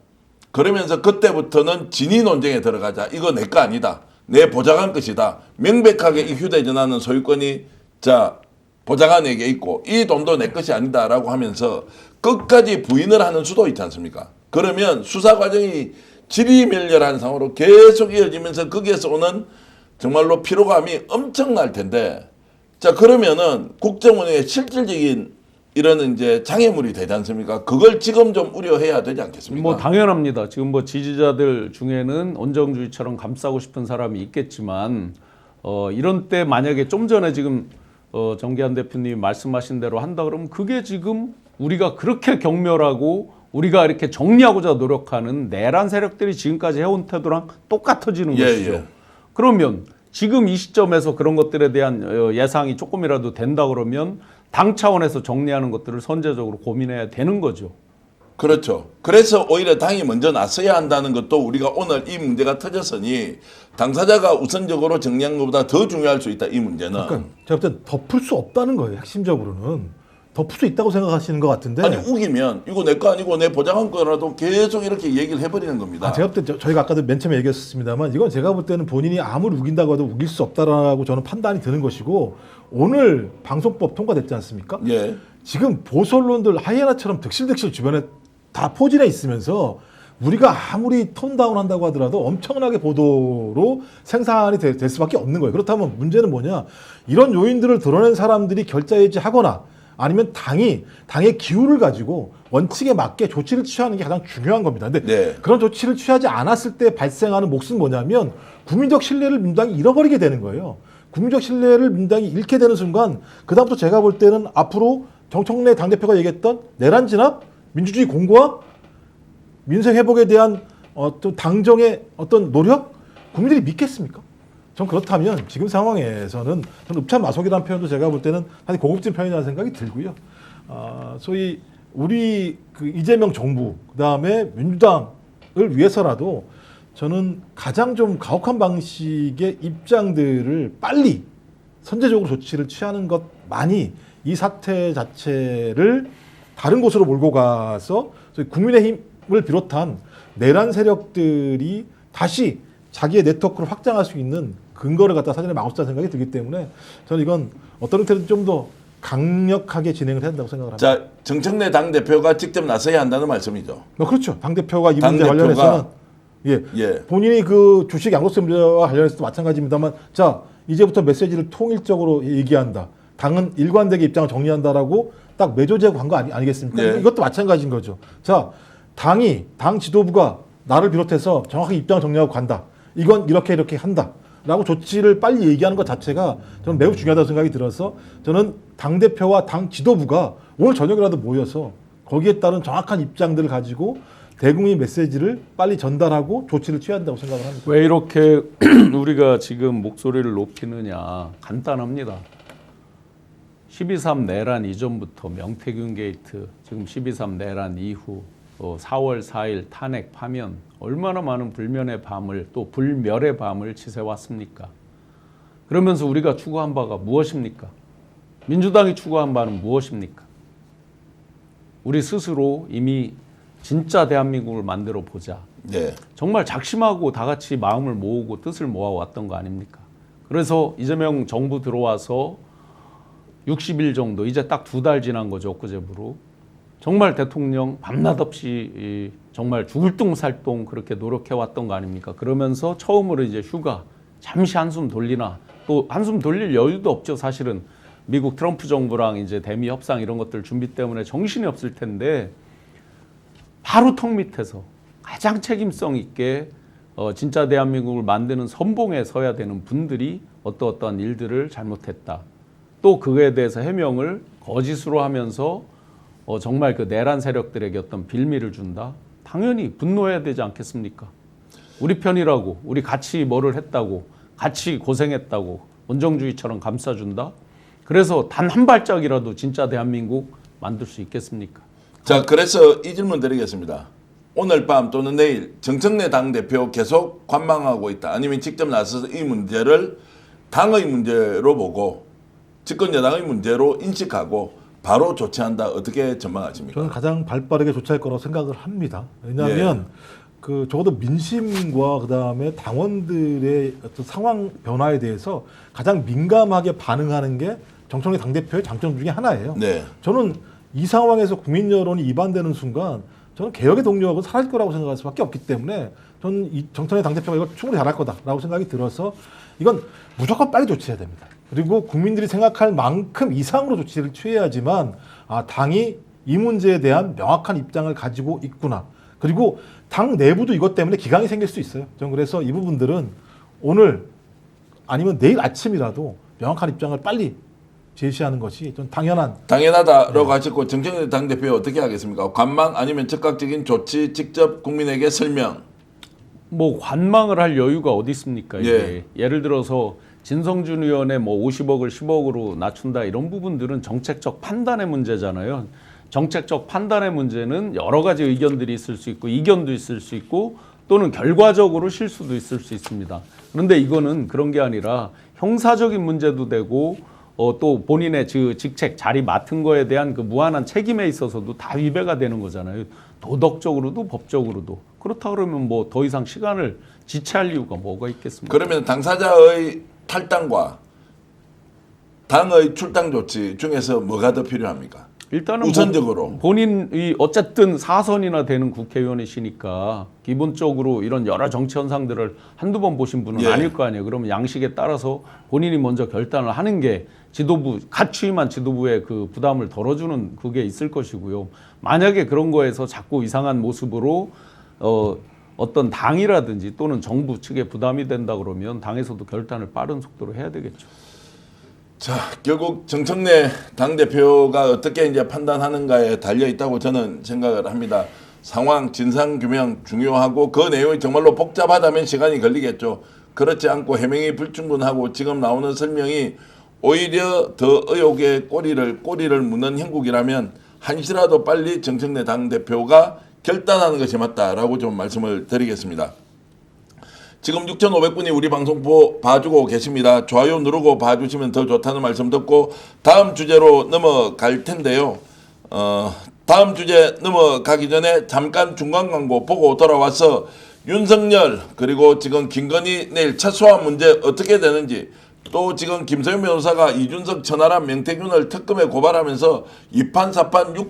그러면서 그때부터는 진위 논쟁에 들어가자. 이거 내 거 아니다. 내 보좌관 것이다. 명백하게 이 휴대전화는 소유권이 보좌관에게 있고 이 돈도 내 것이 아니다라고 하면서 끝까지 부인을 하는 수도 있지 않습니까? 그러면 수사 과정이 지리멸렬한 상황으로 계속 이어지면서 거기에서 오는 정말로 피로감이 엄청날 텐데 자 그러면은 국정운영의 실질적인 이런 이제 장애물이 되지 않습니까? 그걸 지금 좀 우려해야 되지 않겠습니까? 뭐 당연합니다. 지금 뭐 지지자들 중에는 온정주의처럼 감싸고 싶은 사람이 있겠지만 이런 때 만약에 좀 전에 지금 정기한 대표님이 말씀하신 대로 한다 그러면 그게 지금 우리가 그렇게 경멸하고 우리가 이렇게 정리하고자 노력하는 내란 세력들이 지금까지 해온 태도랑 똑같아지는 것이죠. 예. 그러면 지금 이 시점에서 그런 것들에 대한 예상이 조금이라도 된다 그러면 당 차원에서 정리하는 것들을 선제적으로 고민해야 되는 거죠. 그렇죠. 그래서 오히려 당이 먼저 나서야 한다는 것도 우리가 오늘 이 문제가 터졌으니 당사자가 우선적으로 정리한 것보다 더 중요할 수 있다. 이 문제는. 그러니까 제가 볼 때 덮을 수 없다는 거예요. 핵심적으로는 덮을 수 있다고 생각하시는 것 같은데. 아니 우기면 이거 내 거 아니고 내 보장한 거라도 계속 이렇게 얘기를 해버리는 겁니다. 제가 볼 때 저희가 아까도 맨 처음에 얘기했었습니다만 이건 제가 볼 때는 본인이 아무리 우긴다고 해도 우길 수 없다라고 저는 판단이 드는 것이고 오늘 방송법 통과됐지 않습니까? 예. 지금 보수 언론들 하이에나처럼 득실득실 주변에 다 포진해 있으면서 우리가 아무리 톤다운 한다고 하더라도 엄청나게 보도로 생산이 될 수밖에 없는 거예요. 그렇다면 문제는 뭐냐? 이런 요인들을 드러낸 사람들이 결자해지하거나 아니면 당의 기후를 가지고 원칙에 맞게 조치를 취하는 게 가장 중요한 겁니다. 근데 네. 그런 조치를 취하지 않았을 때 발생하는 몫은 뭐냐면 국민적 신뢰를 민주당이 잃어버리게 되는 거예요. 국민적 신뢰를 민주당이 잃게 되는 순간 그다음부터 제가 볼 때는 앞으로 정청래 당대표가 얘기했던 내란 진압, 민주주의 공고화, 민생 회복에 대한 어떤 당정의 어떤 노력 국민들이 믿겠습니까? 전 그렇다면 지금 상황에서는 저는 읍참마속이라는 표현도 제가 볼 때는 사실 고급진 표현이라는 생각이 들고요. 소위 우리 그 이재명 정부 그다음에 민주당을 위해서라도 저는 가장 좀 가혹한 방식의 입장들을 빨리 선제적으로 조치를 취하는 것만이 이 사태 자체를 다른 곳으로 몰고 가서 국민의힘을 비롯한 내란 세력들이 다시 자기의 네트워크를 확장할 수 있는 근거를 갖다 사전에 막았다는 생각이 들기 때문에 저는 이건 어떤 형태든 좀 더 강력하게 진행을 해야 한다고 생각을 합니다. 자, 정청래 당대표가 직접 나서야 한다는 말씀이죠. 그렇죠. 당대표가 이 문제 당대표가- 관련해서는 예. 본인이 그 주식 양도세 문제와 관련해서도 마찬가지입니다만 자 이제부터 메시지를 통일적으로 얘기한다. 당은 일관되게 입장을 정리한다라고 딱 매조제고 한 거 아니겠습니까? 네. 이것도 마찬가지인 거죠. 자 당 지도부가 나를 비롯해서 정확하게 입장을 정리하고 간다. 이건 이렇게 한다라고 조치를 빨리 얘기하는 것 자체가 저는 매우 중요하다고 생각이 들어서 저는 당대표와 당 지도부가 오늘 저녁이라도 모여서 거기에 따른 정확한 입장들을 가지고 대국민 메시지를 빨리 전달하고 조치를 취해야 한다고 생각을 합니다. 왜 이렇게 우리가 지금 목소리를 높이느냐 간단합니다. 12.3 내란 이전부터 명태균 게이트, 지금 12.3 내란 이후 4월 4일 탄핵 파면 얼마나 많은 불면의 밤을 또 불멸의 밤을 지새왔습니까? 그러면서 우리가 추구한 바가 무엇입니까? 민주당이 추구한 바는 무엇입니까? 우리 스스로 이미 진짜 대한민국을 만들어 보자. 네. 정말 작심하고 다 같이 마음을 모으고 뜻을 모아왔던 거 아닙니까? 그래서 이재명 정부 들어와서 60일 정도, 이제 딱 2달 지난 거죠, 엊그제부로. 정말 대통령 밤낮 없이 정말 죽을 둥살동 그렇게 노력해왔던 거 아닙니까? 그러면서 처음으로 이제 휴가, 잠시 한숨 돌리나, 또 한숨 돌릴 여유도 없죠, 사실은. 미국 트럼프 정부랑 이제 대미 협상 이런 것들 준비 때문에 정신이 없을 텐데, 바로 턱 밑에서 가장 책임성 있게 진짜 대한민국을 만드는 선봉에 서야 되는 분들이 어떠한 일들을 잘못했다. 또 그에 대해서 해명을 거짓으로 하면서 정말 그 내란 세력들에게 어떤 빌미를 준다. 당연히 분노해야 되지 않겠습니까? 우리 편이라고, 우리 같이 뭐를 했다고, 같이 고생했다고 원정주의처럼 감싸준다. 그래서 단 한 발짝이라도 진짜 대한민국 만들 수 있겠습니까? 자, 그래서 이 질문 드리겠습니다. 오늘 밤 또는 내일 정청래 당대표 계속 관망하고 있다. 아니면 직접 나서서 이 문제를 당의 문제로 보고 집권 여당의 문제로 인식하고 바로 조치한다. 어떻게 전망하십니까? 저는 가장 발빠르게 조치할 거라고 생각을 합니다. 왜냐하면 그 적어도 민심과 그다음에 당원들의 어떤 상황 변화에 대해서 가장 민감하게 반응하는 게 정청래 당대표의 장점 중에 하나예요. 네. 저는 이 상황에서 국민 여론이 이반되는 순간 저는 개혁의 동력은 사라질 거라고 생각할 수밖에 없기 때문에 저는 이 정청래 당대표가 이걸 충분히 잘할 거다라고 생각이 들어서 이건 무조건 빨리 조치해야 됩니다. 그리고 국민들이 생각할 만큼 이상으로 조치를 취해야지만 당이 이 문제에 대한 명확한 입장을 가지고 있구나. 그리고 당 내부도 이것 때문에 기강이 생길 수 있어요. 저는 그래서 이 부분들은 오늘 아니면 내일 아침이라도 명확한 입장을 빨리 제시하는 것이 좀 당연하다라고 하셨고 정청래 당대표 어떻게 하겠습니까? 관망 아니면 즉각적인 조치 직접 국민에게 설명. 뭐 관망을 할 여유가 어디 있습니까? 이게 예를 들어서 진성준 의원의 뭐 50억을 10억으로 낮춘다 이런 부분들은 정책적 판단의 문제잖아요. 정책적 판단의 문제는 여러 가지 의견들이 있을 수 있고 이견도 있을 수 있고 또는 결과적으로 실수도 있을 수 있습니다. 그런데 이거는 그런 게 아니라 형사적인 문제도 되고 또 본인의 직책 자리 맡은 거에 대한 그 무한한 책임에 있어서도 다 위배가 되는 거잖아요. 도덕적으로도 법적으로도. 그렇다 그러면 뭐 더 이상 시간을 지체할 이유가 뭐가 있겠습니까? 그러면 당사자의 탈당과 당의 출당 조치 중에서 뭐가 더 필요합니까? 일단은 우선적으로. 본인이 어쨌든 4선이나 되는 국회의원이시니까 기본적으로 이런 여러 정치 현상들을 한두 번 보신 분은 예. 아닐 거 아니에요. 그러면 양식에 따라서 본인이 먼저 결단을 하는 게 지도부, 갓 취임한 지도부의 그 부담을 덜어주는 그게 있을 것이고요. 만약에 그런 거에서 자꾸 이상한 모습으로 어떤 당이라든지 또는 정부 측에 부담이 된다 그러면 당에서도 결단을 빠른 속도로 해야 되겠죠. 자, 결국 정청래 당대표가 어떻게 이제 판단하는가에 달려 있다고 저는 생각을 합니다. 상황, 진상 규명 중요하고 그 내용이 정말로 복잡하다면 시간이 걸리겠죠. 그렇지 않고 해명이 불충분하고 지금 나오는 설명이 오히려 더 의혹의 꼬리를 무는 형국이라면 한시라도 빨리 정청래 당대표가 결단하는 것이 맞다라고 좀 말씀을 드리겠습니다. 지금 6,500분이 우리 방송 봐주고 계십니다. 좋아요 누르고 봐주시면 더 좋다는 말씀 듣고 다음 주제로 넘어갈 텐데요. 다음 주제 넘어가기 전에 잠깐 중간 광고 보고 돌아와서 윤석열 그리고 지금 김건희 내일 첫 소환 문제 어떻게 되는지 또 지금 김서영 변호사가 이준석, 천하람, 명태균을 특검에 고발하면서 2판, 4판,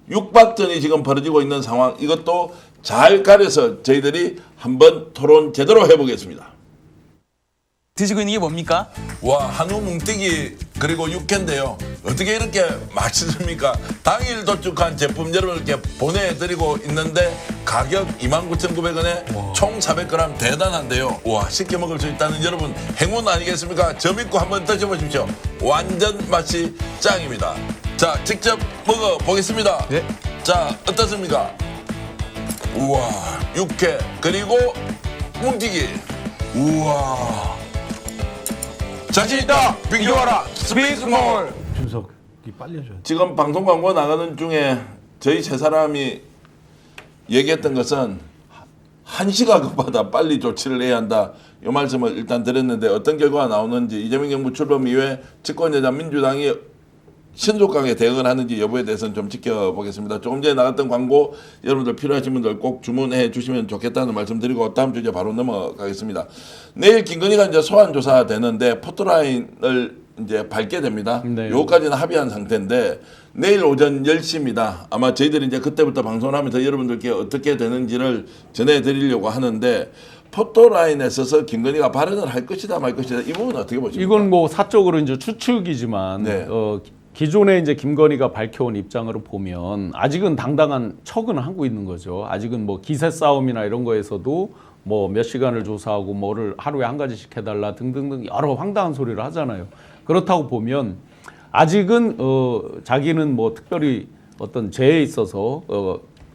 6박전이 지금 벌어지고 있는 상황 이것도 잘 가려서 저희들이 한번 토론 제대로 해보겠습니다. 드시고 있는 게 뭡니까? 와, 한우 뭉티기 그리고 육회인데요. 어떻게 이렇게 맛있습니까? 당일 도축한 제품 여러분께 보내드리고 있는데 가격 29,900원에 총 400g 대단한데요. 와, 쉽게 먹을 수 있다는 여러분 행운 아니겠습니까? 저 믿고 한번 드셔보십시오. 완전 맛이 짱입니다. 자, 직접 먹어보겠습니다. 네. 자, 어떻습니까? 우와, 육회 그리고 뭉티기. 우와. 자신 있다. 비교하라. 스피스몰. 준석이 빨리 해줘야 돼. 지금 방송 광고 나가는 중에 저희 세 사람이 얘기했던 것은 한시가 급하다. 빨리 조치를 해야 한다. 이 말씀을 일단 드렸는데 어떤 결과가 나오는지 이재명 정부 출범 이후에 집권여자 민주당이 신속하게 대응을 하는지 여부에 대해서는 좀 지켜보겠습니다. 조금 전에 나갔던 광고 여러분들 필요하신 분들 꼭 주문해 주시면 좋겠다는 말씀 드리고 다음 주제 바로 넘어가겠습니다. 내일 김건희가 이제 소환 조사 되는데 포토라인을 이제 밟게 됩니다. 네. 요까지는 합의한 상태인데 내일 오전 10시입니다. 아마 저희들이 이제 그때부터 방송을 하면서 여러분들께 어떻게 되는지를 전해드리려고 하는데 포토라인에 서서 김건희가 발언을 할 것이다 말 것이다 이 부분은 어떻게 보십니까? 이건 뭐 사적으로 이제 추측이지만 네. 기존에 이제 김건희가 밝혀온 입장으로 보면 아직은 당당한 척은 하고 있는 거죠. 아직은 뭐 기세 싸움이나 이런 거에서도 뭐 몇 시간을 조사하고 뭐를 하루에 한 가지씩 해달라 등등등 여러 황당한 소리를 하잖아요. 그렇다고 보면 아직은 자기는 뭐 특별히 어떤 죄에 있어서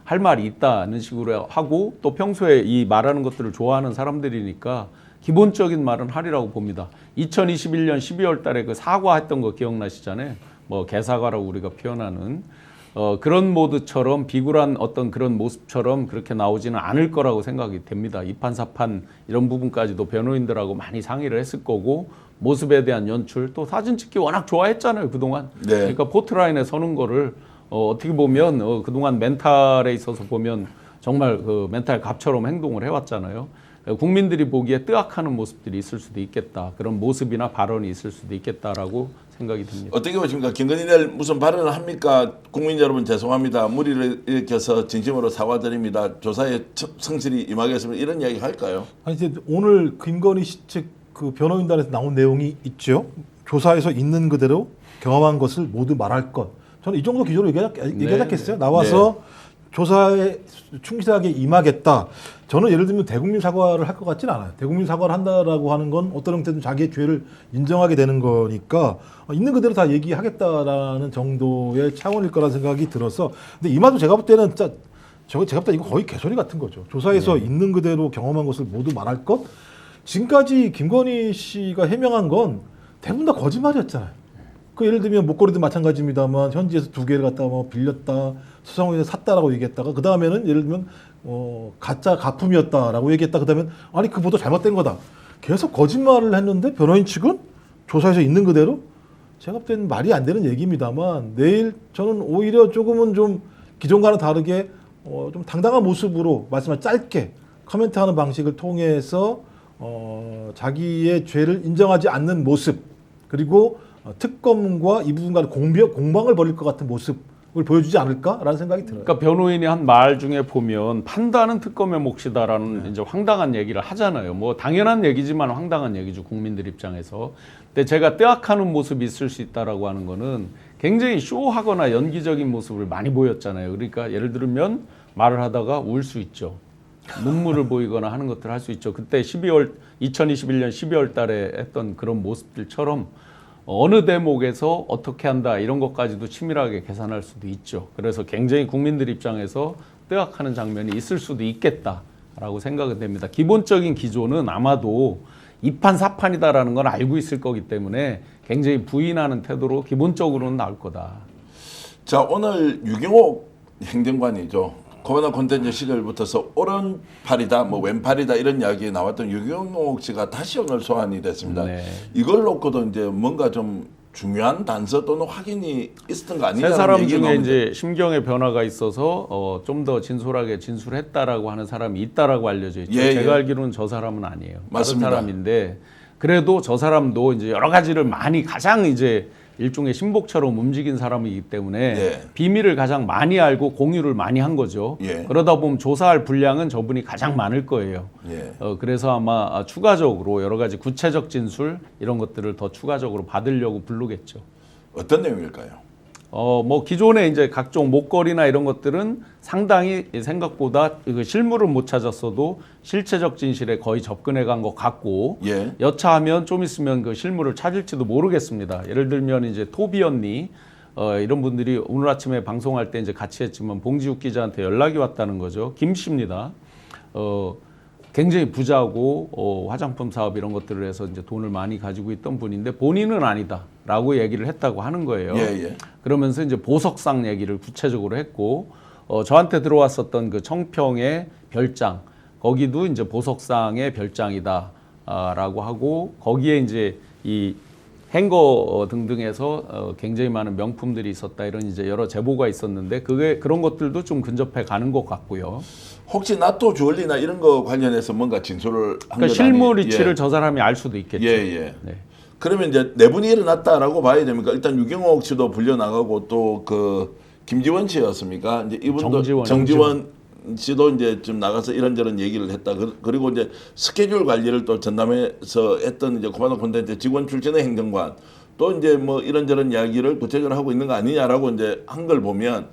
할 말이 있다는 식으로 하고 또 평소에 이 말하는 것들을 좋아하는 사람들이니까 기본적인 말은 하리라고 봅니다. 2021년 12월 달에 그 사과했던 거 기억나시잖아요. 뭐 개사과라고 우리가 표현하는 그런 모드처럼 비굴한 어떤 그런 모습처럼 그렇게 나오지는 않을 거라고 생각이 됩니다. 2판 4판 이런 부분까지도 변호인들하고 많이 상의를 했을 거고 모습에 대한 연출 또 사진 찍기 워낙 좋아했잖아요 그동안. 네. 그러니까 포트라인에 서는 거를 어떻게 보면 그동안 멘탈에 있어서 보면 정말 그 멘탈 갑처럼 행동을 해왔잖아요. 국민들이 보기에 뜨악하는 모습들이 있을 수도 있겠다. 그런 모습이나 발언이 있을 수도 있겠다라고 생각이 듭니다. 어떻게 보십니까? 김건희 내일 무슨 발언을 합니까? 국민 여러분 죄송합니다. 무리를 일으켜서 진심으로 사과드립니다. 조사에 성실히 임하겠습니다. 이런 이야기 할까요? 아니 이제 오늘 김건희 씨 측 그 변호인단에서 나온 내용이 있죠. 조사에서 있는 그대로 경험한 것을 모두 말할 것. 저는 이 정도 기조로 얘기하겠어요. 나와서 조사에 충실하게 임하겠다. 저는 예를 들면 대국민 사과를 할 것 같지는 않아요. 대국민 사과를 한다라고 하는 건 어떤 형태든 자기의 죄를 인정하게 되는 거니까 있는 그대로 다 얘기하겠다라는 정도의 차원일 거라는 생각이 들어서. 근데 이마도 제가 볼 때는 진짜 제가 볼 때 이거 거의 개소리 같은 거죠. 조사에서 있는 그대로 경험한 것을 모두 말할 것. 지금까지 김건희 씨가 해명한 건 대부분 다 거짓말이었잖아요. 그 예를 들면 목걸이도 마찬가지입니다만 현지에서 2개를 갖다 뭐 빌렸다, 수성원에서 샀다라고 얘기했다가 그 다음에는 예를 들면 가짜 가품이었다라고 얘기했다. 그 다음엔 아니 그보다 잘못된 거다. 계속 거짓말을 했는데 변호인 측은 조사에서 있는 그대로 제가 볼 때는 말이 안 되는 얘기입니다만 내일 저는 오히려 조금은 좀 기존과는 다르게 좀 당당한 모습으로 말씀을 짧게 코멘트하는 방식을 통해서 자기의 죄를 인정하지 않는 모습 그리고 특검과 이 부분 간의 공방을 벌일 것 같은 모습을 보여주지 않을까라는 생각이 들어요. 그러니까 변호인이 한 말 중에 보면 판단은 특검의 몫이다라는 이제 황당한 얘기를 하잖아요. 뭐 당연한 얘기지만 황당한 얘기죠, 국민들 입장에서. 근데 제가 뜨악하는 모습이 있을 수 있다라고 하는 거는 굉장히 쇼하거나 연기적인 모습을 많이 보였잖아요. 그러니까 예를 들면 말을 하다가 울 수 있죠. 눈물을 보이거나 하는 것들을 할 수 있죠. 그때 2021년 12월 달에 했던 그런 모습들처럼 어느 대목에서 어떻게 한다 이런 것까지도 치밀하게 계산할 수도 있죠. 그래서 굉장히 국민들 입장에서 뜨악하는 장면이 있을 수도 있겠다라고 생각이 됩니다. 기본적인 기조는 아마도 이판사판이다라는 건 알고 있을 거기 때문에 굉장히 부인하는 태도로 기본적으로는 나올 거다. 자, 오늘 유경옥 행정관이죠. 코로나 콘텐츠 시절부터서 오른팔이다, 뭐 왼팔이다 이런 이야기 나왔던 유경옥 씨가 다시 오늘 소환이 됐습니다. 네. 이걸 놓고도 이제 뭔가 좀 중요한 단서 또는 확인이 있었던 거 세 아니냐는 사람 얘기가 중에 나오는데. 이제 심경의 변화가 있어서 좀 더 진솔하게 진술했다라고 하는 사람이 있다라고 알려져 있죠. 예, 제가 예. 알기로는 저 사람은 아니에요. 맞습니다. 다른 사람인데 그래도 저 사람도 이제 여러 가지를 많이 가장 이제 일종의 신복처럼 움직인 사람이기 때문에 예. 비밀을 가장 많이 알고 공유를 많이 한 거죠. 예. 그러다 보면 조사할 분량은 저분이 가장 많을 거예요. 예. 그래서 아마 추가적으로 여러 가지 구체적 진술 이런 것들을 더 추가적으로 받으려고 부르겠죠. 어떤 내용일까요? 뭐 기존에 이제 각종 목걸이나 이런 것들은 상당히 생각보다 그 실물을 못 찾았어도 실체적 진실에 거의 접근해 간 것 같고 예. 여차하면 좀 있으면 그 실물을 찾을지도 모르겠습니다. 예를 들면 이제 토비 언니 이런 분들이 오늘 아침에 방송할 때 이제 같이 했지만 봉지욱 기자한테 연락이 왔다는 거죠. 김 씨입니다. 굉장히 부자고 화장품 사업 이런 것들을 해서 이제 돈을 많이 가지고 있던 분인데 본인은 아니다라고 얘기를 했다고 하는 거예요. 예, 예. 그러면서 이제 보석상 얘기를 구체적으로 했고 저한테 들어왔었던 그 청평의 별장 거기도 이제 보석상의 별장이다라고 하고 거기에 이제 이 행거 등등에서 굉장히 많은 명품들이 있었다 이런 이제 여러 제보가 있었는데 그게 그런 것들도 좀 근접해 가는 것 같고요. 혹시 나토 주얼리나 이런 거 관련해서 뭔가 진술을 한 그러니까 건 실물 아니- 위치를 예. 저 사람이 알 수도 있겠죠. 예, 예. 네. 그러면 이제 내분이 일어났다라고 봐야 됩니까? 일단 유경옥 씨도 불려 나가고 또 그 김지원 씨였습니까? 이제 이분도 정지원 씨도 이제 좀 나가서 이런저런 얘기를 했다. 그리고 이제 스케줄 관리를 또 전담해서 했던 이제 코바나 콘텐츠 직원 출신의 행정관 또 이제 뭐 이런저런 이야기를 구체적으로 하고 있는 거 아니냐라고 이제 한 걸 보면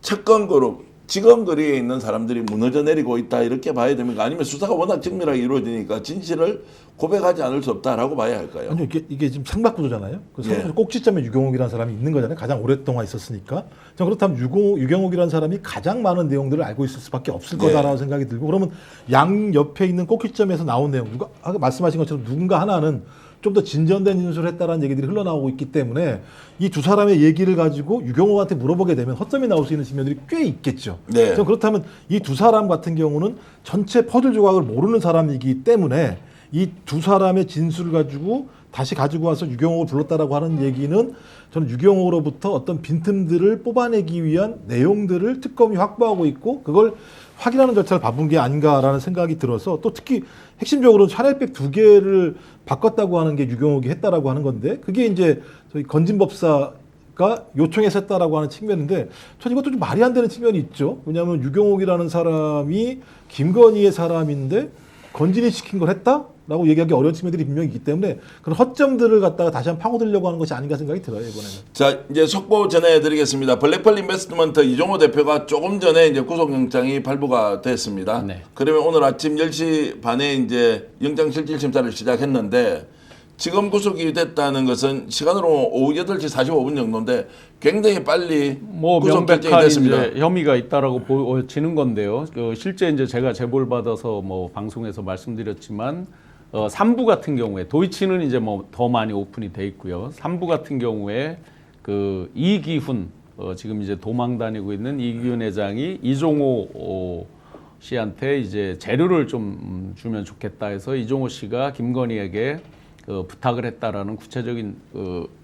채권 그룹 지금 거리에 있는 사람들이 무너져 내리고 있다 이렇게 봐야 됩니까? 아니면 수사가 워낙 정밀하게 이루어지니까 진실을 고백하지 않을 수 없다라고 봐야 할까요? 아니요, 이게 지금 상박구도잖아요. 그 예. 꼭지점에 유경옥이라는 사람이 있는 거잖아요. 가장 오랫동안 있었으니까. 자, 그렇다면 유경옥이라는 사람이 가장 많은 내용들을 알고 있을 수밖에 없을 네. 거다라는 생각이 들고 그러면 양 옆에 있는 꼭지점에서 나온 내용 누가 아까 말씀하신 것처럼 누군가 하나는 좀 더 진전된 진술을 했다라는 얘기들이 흘러나오고 있기 때문에 이 두 사람의 얘기를 가지고 유경옥한테 물어보게 되면 허점이 나올 수 있는 측면들이 꽤 있겠죠. 네. 자, 그렇다면 이 두 사람 같은 경우는 전체 퍼즐 조각을 모르는 사람이기 때문에 이 두 사람의 진술을 가지고 다시 가지고 와서 유경옥을 불렀다라고 하는 얘기는 저는 유경옥으로부터 어떤 빈틈들을 뽑아내기 위한 내용들을 특검이 확보하고 있고 그걸 확인하는 절차를 밟은 게 아닌가라는 생각이 들어서 또 특히 핵심적으로 샤넬백 2개를 바꿨다고 하는 게 유경옥이 했다라고 하는 건데 그게 이제 저희 건진법사가 요청해서 했다라고 하는 측면인데 저는 이것도 좀 말이 안 되는 측면이 있죠. 왜냐하면 유경옥이라는 사람이 김건희의 사람인데 건진이 시킨 걸 했다라고 얘기하기 어려운 측면들이 분명히 있기 때문에 그런 허점들을 갖다가 다시 한번 파고들려고 하는 것이 아닌가 생각이 들어요 이번에는. 자, 이제 속보 전해드리겠습니다. 블랙펄 인베스트먼트 이종호 대표가 조금 전에 이제 구속영장이 발부가 됐습니다. 네. 그러면 오늘 아침 10시 반에 이제 영장실질심사를 시작했는데 지금 구속이 됐다는 것은 시간으로 오후 8시 45분 정도인데 굉장히 빨리 뭐 구속 결정이 명백한 됐습니다. 이제 혐의가 있다라고 보여지는 건데요. 실제 이제 제가 제보를 받아서 뭐 방송에서 말씀드렸지만 3부 같은 경우에 도이치는 이제 뭐 더 많이 오픈이 돼 있고요. 3부 같은 경우에 그 이기훈 지금 이제 도망 다니고 있는 이기훈 회장이 이종호 씨한테 이제 재료를 좀 주면 좋겠다 해서 이종호 씨가 김건희에게 부탁을 했다라는 구체적인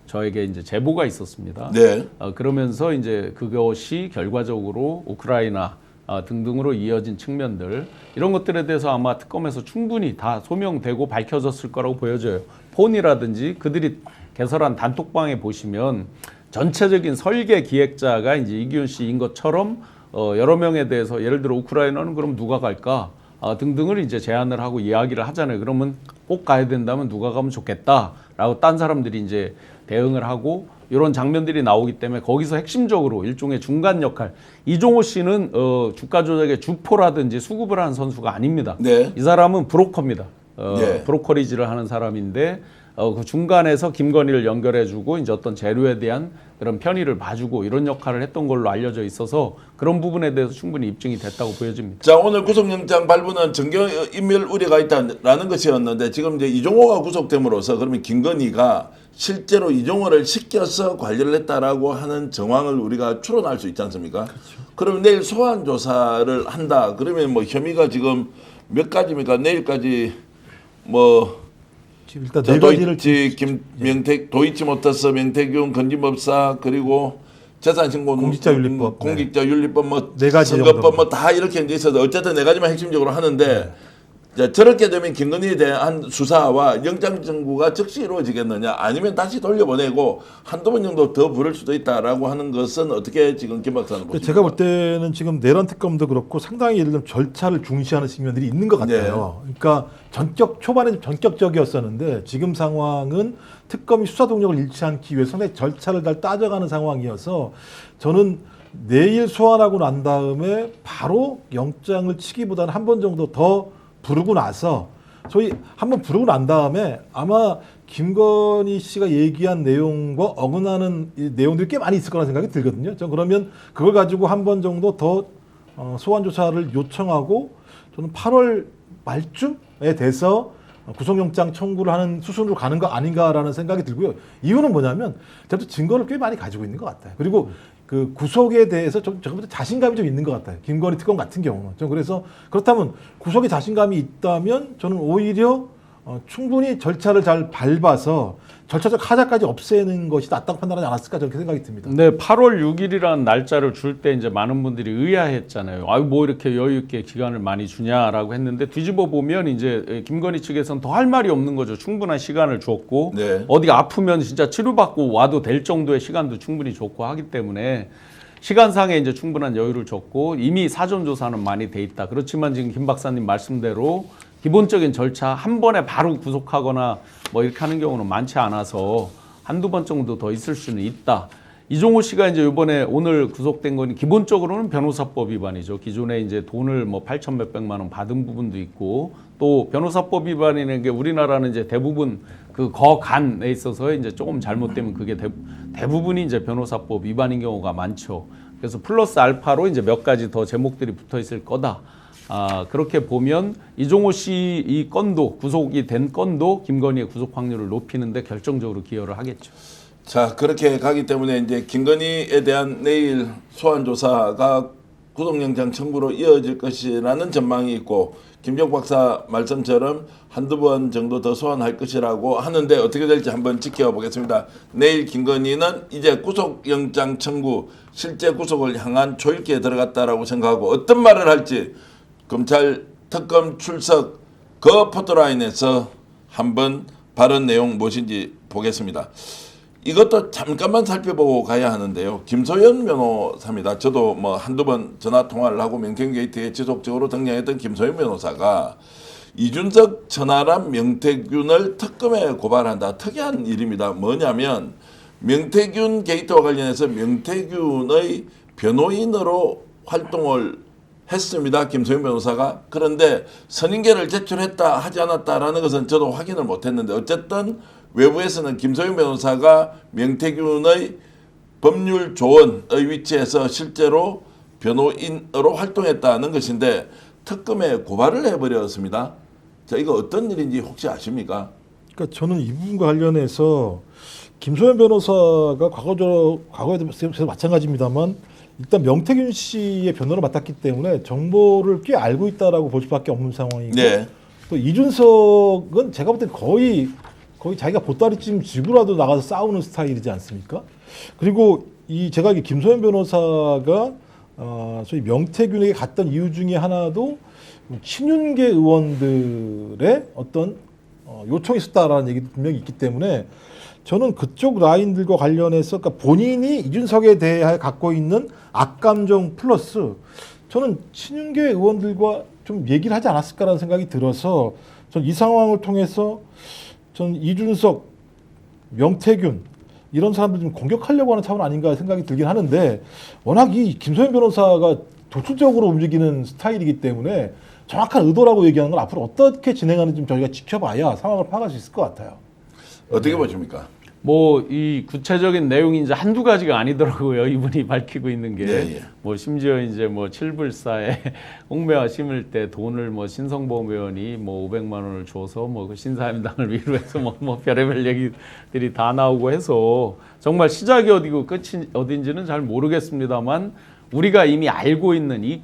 저에게 이제 제보가 있었습니다. 네. 그러면서 이제 그것이 결과적으로 우크라이나 등등으로 이어진 측면들 이런 것들에 대해서 아마 특검에서 충분히 다 소명되고 밝혀졌을 거라고 보여져요. 폰이라든지 그들이 개설한 단톡방에 보시면 전체적인 설계 기획자가 이제 이기훈 씨인 것처럼 여러 명에 대해서 예를 들어 우크라이나는 그럼 누가 갈까 등등을 이제 제안을 하고 이야기를 하잖아요. 그러면 꼭 가야 된다면 누가 가면 좋겠다라고 딴 사람들이 이제 대응을 하고 이런 장면들이 나오기 때문에 거기서 핵심적으로 일종의 중간 역할. 이종호 씨는 주가 조작의 주포라든지 수급을 하는 선수가 아닙니다. 네. 이 사람은 브로커입니다. 네. 브로커리지를 하는 사람인데 그 중간에서 김건희를 연결해주고 이제 어떤 재료에 대한 그런 편의를 봐주고 이런 역할을 했던 걸로 알려져 있어서 그런 부분에 대해서 충분히 입증이 됐다고 보여집니다. 자, 오늘 구속영장 발부는 정경 인멸 우려가 있다라는 것이었는데 지금 이제 이종호가 구속됨으로써 그러면 김건희가 실제로 이종호를 시켜서 관리를 했다라고 하는 정황을 우리가 추론할 수 있지 않습니까? 그렇죠. 그러면 내일 소환 조사를 한다. 그러면 뭐 혐의가 지금 몇 가지입니까? 내일까지 뭐 지금 일단 네 가지를 도이치모터스, 명태균, 건진법사 그리고 재산신고 공직자윤리법, 공직자윤리법 뭐 네 가지 선거법 정도. 뭐 다 이렇게 이제 있어서 어쨌든 네 가지만 핵심적으로 하는데 자, 저렇게 되면 김건희에 대한 수사와 영장 청구가 즉시 이루어지겠느냐 아니면 다시 돌려보내고 한두 번 정도 더 부를 수도 있다라고 하는 것은 어떻게 지금 김 박사는 보십니까? 제가 볼 때는 지금 내란 특검도 그렇고 상당히 예를 들면 절차를 중시하는 측면들이 있는 것 같아요. 그러니까 초반에 전격적이었었는데 지금 상황은 특검이 수사 동력을 잃지 않기 위해서 상당히 절차를 잘 따져가는 상황이어서 저는 내일 소환하고 난 다음에 바로 영장을 치기보다는 한 번 정도 더 부르고 나서 소위 한번 부르고 난 다음에 아마 김건희 씨가 얘기한 내용과 어긋나는 내용들이 꽤 많이 있을 거라는 생각이 들거든요. 저 그러면 그걸 가지고 한 번 정도 더 소환 조사를 요청하고 저는 8월 말쯤에 돼서 구속영장 청구를 하는 수순으로 가는 거 아닌가라는 생각이 들고요. 이유는 뭐냐면 저도 증거를 꽤 많이 가지고 있는 것 같아요. 그리고 그 구속에 대해서 저보다 자신감이 좀 있는 것 같아요. 김건희 특검 같은 경우는. 저 그래서 그렇다면 구속에 자신감이 있다면 저는 오히려 충분히 절차를 잘 밟아서 절차적 하자까지 없애는 것이 낫다고 판단하지 않았을까 저렇게 생각이 듭니다. 네, 8월 6일이라는 날짜를 줄 때 이제 많은 분들이 의아했잖아요. 아유, 뭐 이렇게 여유 있게 기간을 많이 주냐라고 했는데 뒤집어 보면 이제 김건희 측에서는 더 할 말이 없는 거죠. 충분한 시간을 줬고 네. 어디 아프면 진짜 치료받고 와도 될 정도의 시간도 충분히 줬고 하기 때문에 시간상에 이제 충분한 여유를 줬고 이미 사전 조사는 많이 돼 있다. 그렇지만 지금 김 박사님 말씀대로 기본적인 절차 한 번에 바로 구속하거나 뭐 이렇게 하는 경우는 많지 않아서 한두 번 정도 더 있을 수는 있다. 이종호 씨가 이제 이번에 오늘 구속된 거는 기본적으로는 변호사법 위반이죠. 기존에 이제 돈을 뭐 8천 몇백만 원 받은 부분도 있고 또 변호사법 위반이라는 게 우리나라는 이제 대부분 그 거간에 있어서 이제 조금 잘못되면 그게 대부분이 이제 변호사법 위반인 경우가 많죠. 그래서 플러스 알파로 이제 몇 가지 더 제목들이 붙어 있을 거다. 그렇게 보면 이종호 씨 이 건도 구속이 된 건도 김건희의 구속 확률을 높이는데 결정적으로 기여를 하겠죠. 자, 그렇게 가기 때문에 이제 김건희에 대한 내일 소환 조사가 구속영장 청구로 이어질 것이라는 전망이 있고 김종 박사 말씀처럼 한두 번 정도 더 소환할 것이라고 하는데 어떻게 될지 한번 지켜보겠습니다. 내일 김건희는 이제 구속영장 청구 실제 구속을 향한 초읽기에 들어갔다라고 생각하고 어떤 말을 할지 검찰 특검 출석 그 포토라인에서 한번 발언 내용 무엇인지 보겠습니다. 이것도 잠깐만 살펴보고 가야 하는데요. 김소연 변호사입니다. 저도 뭐 한두 번 전화 통화를 하고 명태균 게이트에 지속적으로 등장했던 김소연 변호사가 이준석, 천하람, 명태균을 특검에 고발한다. 특이한 일입니다. 뭐냐면 명태균 게이트와 관련해서 명태균의 변호인으로 활동을 했습니다. 김소연 변호사가. 그런데 선임계를 제출했다 하지 않았다라는 것은 저도 확인을 못했는데 어쨌든 외부에서는 김소연 변호사가 명태균의 법률 조언의 위치에서 실제로 변호인으로 활동했다는 것인데 특검에 고발을 해버렸습니다. 자, 이거 어떤 일인지 혹시 아십니까? 그러니까 저는 이 부분과 관련해서 김소연 변호사가 과거에도 마찬가지입니다만 일단 명태균 씨의 변호를 맡았기 때문에 정보를 꽤 알고 있다라고 볼 수밖에 없는 상황이고 네. 또 이준석은 제가 볼 때 거의 거의 자기가 보따리쯤 쥐고라도 나가서 싸우는 스타일이지 않습니까? 그리고 이 제가 이 김소연 변호사가 소위 명태균에게 갔던 이유 중에 하나도 친윤계 의원들의 어떤 요청이 있었다라는 얘기도 분명히 있기 때문에 저는 그쪽 라인들과 관련해서 그러니까 본인이 이준석에 대해 갖고 있는 악감정 플러스 저는 친윤계 의원들과 좀 얘기를 하지 않았을까라는 생각이 들어서 전 이 상황을 통해서 전 이준석, 명태균 이런 사람들 좀 공격하려고 하는 차원 아닌가 생각이 들긴 하는데 워낙 이 김소연 변호사가 도출적으로 움직이는 스타일이기 때문에 정확한 의도라고 얘기하는 건 앞으로 어떻게 진행하는지 좀 저희가 지켜봐야 상황을 파악할 수 있을 것 같아요. 어떻게 보십니까? 뭐 이 구체적인 내용이 이제 한두 가지가 아니더라고요. 이분이 밝히고 있는 게 예. 뭐 심지어 이제 뭐 7불사에 홍매화 심을 때 돈을 뭐 신성범 의원이 뭐 500만 원을 줘서 뭐 그 신사임당을 위로해서 뭐 별의별 얘기들이 다 나오고 해서 정말 시작이 어디고 끝이 어딘지는 잘 모르겠습니다만 우리가 이미 알고 있는 이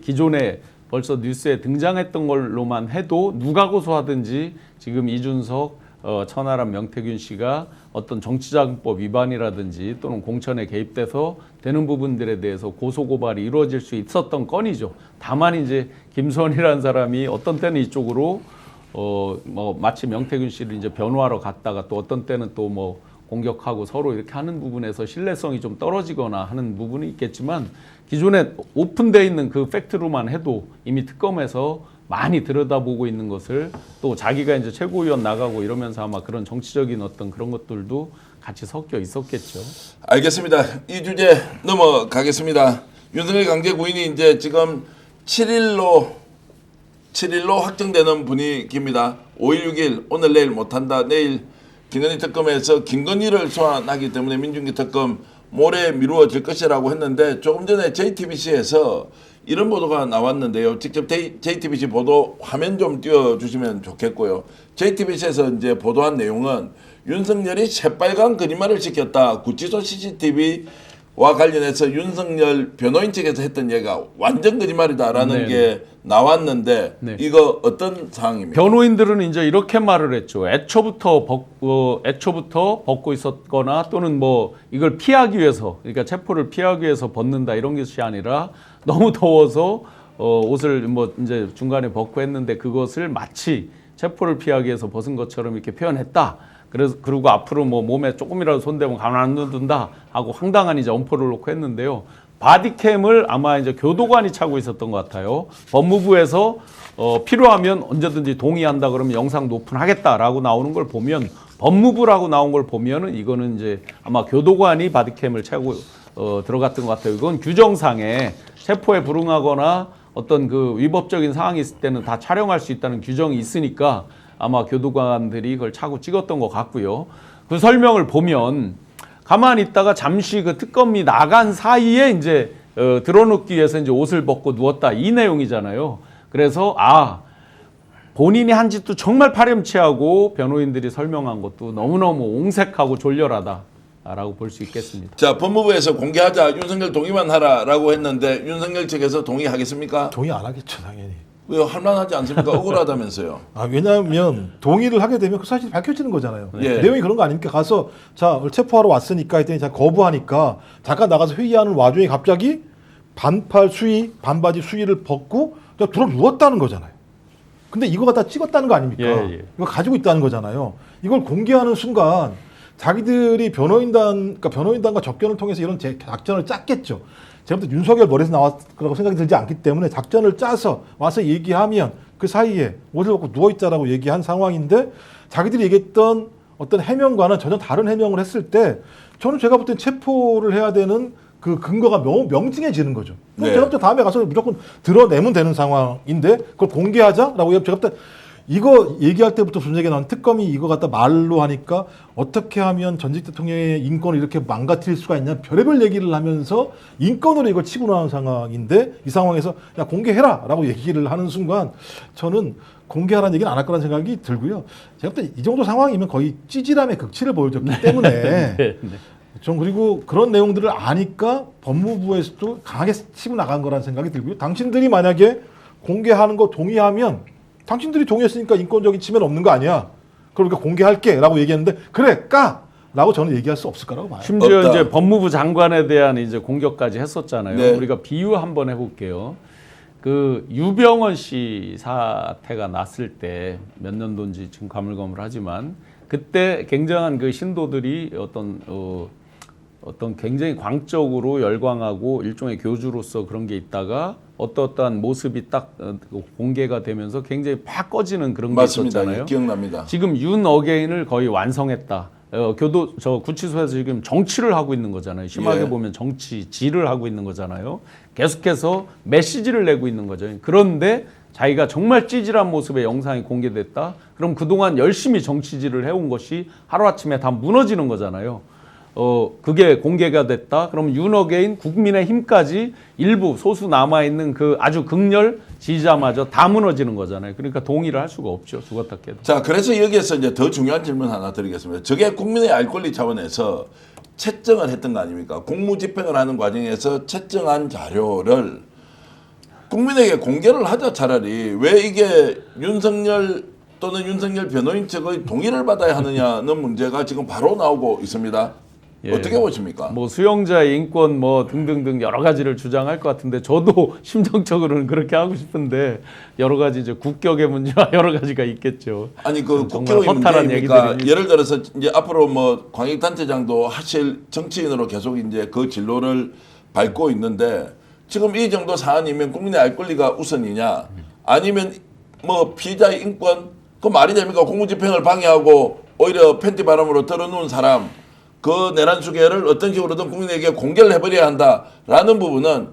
기존에 벌써 뉴스에 등장했던 걸로만 해도 누가 고소하든지 지금 이준석 천하람 명태균 씨가 어떤 정치자금법 위반이라든지 또는 공천에 개입돼서 되는 부분들에 대해서 고소고발이 이루어질 수 있었던 건이죠. 다만 이제 김수원이라는 사람이 어떤 때는 이쪽으로 뭐 마치 명태균 씨를 이제 변호하러 갔다가 또 어떤 때는 또 뭐 공격하고 서로 이렇게 하는 부분에서 신뢰성이 좀 떨어지거나 하는 부분이 있겠지만 기존에 오픈되어 있는 그 팩트로만 해도 이미 특검에서 많이 들여다보고 있는 것을 또 자기가 이제 최고위원 나가고 이러면서 아마 그런 정치적인 어떤 그런 것들도 같이 섞여 있었겠죠. 알겠습니다. 이 주제 넘어가겠습니다. 윤석열 강제구인이 이제 지금 7일로 확정되는 분위기입니다. 5일, 6일 오늘 내일 못한다. 내일 김건희 특검에서 김건희를 소환하기 때문에 민중기 특검 모레 미루어질 것이라고 했는데 조금 전에 JTBC에서 이런 보도가 나왔는데요. 직접 JTBC 보도 화면 좀 띄워주시면 좋겠고요. JTBC에서 이제 보도한 내용은 윤석열이 새빨간 거짓말을 시켰다. 구치소 CCTV와 관련해서 윤석열 변호인 측에서 했던 얘기가 완전 거짓말이다라는 네네. 게 나왔는데 네. 이거 어떤 상황입니까? 변호인들은 이제 이렇게 말을 했죠. 애초부터 벗고 있었거나 또는 뭐 이걸 피하기 위해서, 그러니까 체포를 피하기 위해서 벗는다 이런 것이 아니라 너무 더워서 옷을 뭐 이제 중간에 벗고 했는데 그것을 마치 체포를 피하기 위해서 벗은 것처럼 이렇게 표현했다. 그래서 그리고 앞으로 뭐 몸에 조금이라도 손대면 가만 안 둔다 하고 황당한 이제 엄포를 놓고 했는데요. 바디캠을 아마 이제 교도관이 차고 있었던 것 같아요. 법무부에서 필요하면 언제든지 동의한다 그러면 영상 오픈하겠다라고 나오는 걸 보면 법무부라고 나온 걸 보면은 이거는 이제 아마 교도관이 바디캠을 차고 들어갔던 것 같아요. 이건 규정상에 체포에 불응하거나 어떤 그 위법적인 상황이 있을 때는 다 촬영할 수 있다는 규정이 있으니까 아마 교도관들이 그걸 차고 찍었던 것 같고요. 그 설명을 보면 가만히 있다가 잠시 그 특검이 나간 사이에 이제 드러눕기 위해서 이제 옷을 벗고 누웠다 이 내용이잖아요. 그래서 본인이 한 짓도 정말 파렴치하고 변호인들이 설명한 것도 너무너무 옹색하고 졸렬하다라고 볼 수 있겠습니다. 자, 법무부에서 공개하자. 윤석열 동의만 하라라고 했는데 윤석열 측에서 동의하겠습니까? 동의 안 하겠죠, 당연히. 왜 할만하지 않습니까? 억울하다면서요. 왜냐하면 동의를 하게 되면 그 사실이 밝혀지는 거잖아요. 예. 내용이 그런 거 아닙니까? 가서 자 체포하러 왔으니까 했더니 자 거부하니까 잠깐 나가서 회의하는 와중에 갑자기 반팔 수의, 반바지 수의를 벗고 그냥 들어 누웠다는 거잖아요. 근데 이거 갖다 찍었다는 거 아닙니까? 예. 이거 가지고 있다는 거잖아요. 이걸 공개하는 순간 자기들이 그러니까 변호인단과 접견을 통해서 이런 작전을 짰겠죠. 제가 볼 때 윤석열 머리에서 나왔을 거라고 생각이 들지 않기 때문에 작전을 짜서 와서 얘기하면 그 사이에 옷을 벗고 누워있자라고 얘기한 상황인데 자기들이 얘기했던 어떤 해명과는 전혀 다른 해명을 했을 때 저는 제가 볼 땐 체포를 해야 되는 그 근거가 명징해지는 거죠. 네. 제가 볼 때 다음에 가서 무조건 드러내면 되는 상황인데 그걸 공개하자라고 제가 볼 때 이거 얘기할 때부터 분명히 난 특검이 이거 갖다 말로 하니까 어떻게 하면 전직 대통령의 인권을 이렇게 망가뜨릴 수가 있냐 별의별 얘기를 하면서 인권으로 이걸 치고 나온 상황인데 이 상황에서 야 공개해라 라고 얘기를 하는 순간 저는 공개하라는 얘기는 안 할 거라는 생각이 들고요. 제가 볼 때 이 정도 상황이면 거의 찌질함의 극치를 보여줬기 때문에 네. 전 그리고 그런 내용들을 아니까 법무부에서도 강하게 치고 나간 거라는 생각이 들고요. 당신들이 만약에 공개하는 거 동의하면 당신들이 동의했으니까 인권적인 침해는 없는 거 아니야? 그러니까 공개할게라고 얘기했는데 그래 까라고 저는 얘기할 수 없을 거라고 봐요. 심지어 없다. 이제 법무부 장관에 대한 이제 공격까지 했었잖아요. 네. 우리가 비유 한번 해볼게요. 그 유병원 씨 사태가 났을 때 몇 년도인지 지금 가물가물하지만 그때 굉장한 그 신도들이 어떤 굉장히 광적으로 열광하고 일종의 교주로서 그런 게 있다가 어떠한 모습이 딱 공개가 되면서 굉장히 팍 꺼지는 그런 게 맞습니다. 있었잖아요. 예, 기억납니다. 지금 윤 어게인을 거의 완성했다. 구치소에서 지금 정치를 하고 있는 거잖아요. 심하게 예. 보면 정치질을 하고 있는 거잖아요. 계속해서 메시지를 내고 있는 거죠. 그런데 자기가 정말 찌질한 모습의 영상이 공개됐다. 그럼 그동안 열심히 정치질을 해온 것이 하루아침에 다 무너지는 거잖아요. 그게 공개가 됐다. 그럼 윤 어게인 국민의힘까지 일부 소수 남아있는 그 아주 극렬 지지자마저 다 무너지는 거잖아요. 그러니까 동의를 할 수가 없죠. 죽었다 깨도. 자, 그래서 여기에서 이제 더 중요한 질문 하나 드리겠습니다. 저게 국민의 알 권리 차원에서 채증을 했던 거 아닙니까? 공무집행을 하는 과정에서 채증한 자료를 국민에게 공개를 하자 차라리. 왜 이게 윤석열 또는 윤석열 변호인 측의 동의를 받아야 하느냐는 문제가 지금 바로 나오고 있습니다. 예. 어떻게 보십니까? 뭐 수용자의 인권 뭐 등등등 여러 가지를 주장할 것 같은데 저도 심정적으로는 그렇게 하고 싶은데 여러 가지 이제 국격의 문제와 여러 가지가 있겠죠. 아니 그 정말 국격의 허탈한 문제입니까? 얘기들이 예를 들어서 이제 앞으로 뭐 광역단체장도 하실 정치인으로 계속 이제 그 진로를 밟고 있는데 지금 이 정도 사안이면 국민의 알 권리가 우선이냐 아니면 뭐 피의자의 인권 그 말이 됩니까? 공무집행을 방해하고 오히려 팬티 바람으로 들어놓은 사람 그 내란 수개를 어떤 식으로든 국민에게 공개를 해버려야 한다라는 부분은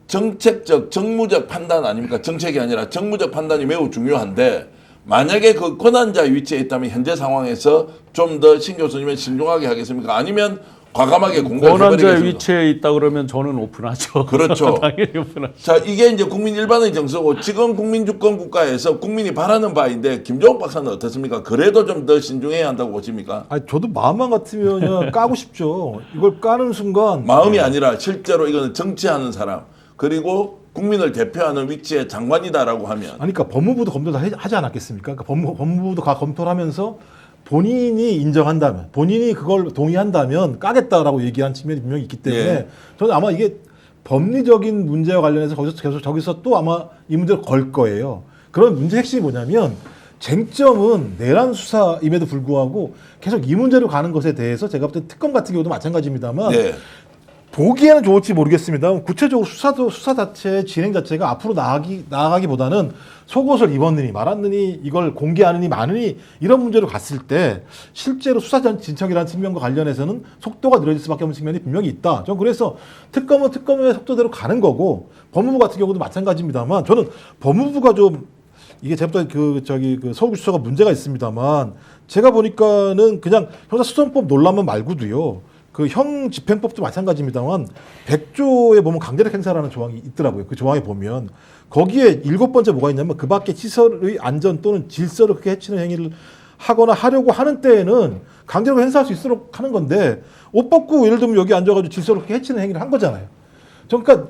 정책적 정무적 판단 아닙니까? 정책이 아니라 정무적 판단이 매우 중요한데 만약에 그 권한자의 위치에 있다면 현재 상황에서 좀 더 신 교수님은 신중하게 하겠습니까? 아니면 과감하게 공개를 권한자의 해버리겠습니까? 위치에 있다 그러면 저는 오픈하죠. 그렇죠. 당연히 오픈하죠. 자, 이게 이제 국민 일반의 정서고 지금 국민주권 국가에서 국민이 바라는 바인데 김종욱 박사는 어떻습니까? 그래도 좀 더 신중해야 한다고 보십니까? 아니 저도 마음만 같으면 까고 싶죠. 이걸 까는 순간 마음이 아니라 실제로 이거는 정치하는 사람 그리고 국민을 대표하는 위치의 장관이다라고 하면 아니 그러니까 법무부도 검토를 하지 않았겠습니까? 그러니까 법무부도 검토를 하면서 본인이 인정한다면 본인이 그걸 동의한다면 까겠다라고 얘기한 측면이 분명히 있기 때문에 예. 저는 아마 이게 법리적인 문제와 관련해서 저기서 또 아마 이 문제를 걸 거예요. 그런 문제 핵심이 뭐냐면 쟁점은 내란 수사임에도 불구하고 계속 이 문제로 가는 것에 대해서 제가 볼 때 특검 같은 경우도 마찬가지입니다만 네. 보기에는 좋을지 모르겠습니다만 구체적으로 수사 자체 진행 자체가 앞으로 나아가기보다는 속옷을 입었느니 말았느니 이걸 공개하느니 마느니 이런 문제로 갔을 때 실제로 수사 진척이라는 측면과 관련해서는 속도가 느려질 수밖에 없는 측면이 분명히 있다. 저는 그래서 특검은 특검의 속도대로 가는 거고 법무부 같은 경우도 마찬가지입니다만 저는 법무부가 좀 이게 제가 그 서울구치소가 문제가 있습니다만 제가 보니까는 그냥 형사소송법 논란만 말고도요. 그 형 집행법도 마찬가지입니다만 100조에 보면 강제력 행사라는 조항이 있더라고요. 그 조항에 보면 거기에 7번째 뭐가 있냐면 그 밖에 시설의 안전 또는 질서를 크게 해치는 행위를 하거나 하려고 하는 때에는 강제력 행사할 수 있도록 하는 건데 옷 벗고 예를 들면 여기 앉아가지고 질서를 그렇게 해치는 행위를 한 거잖아요. 그러니까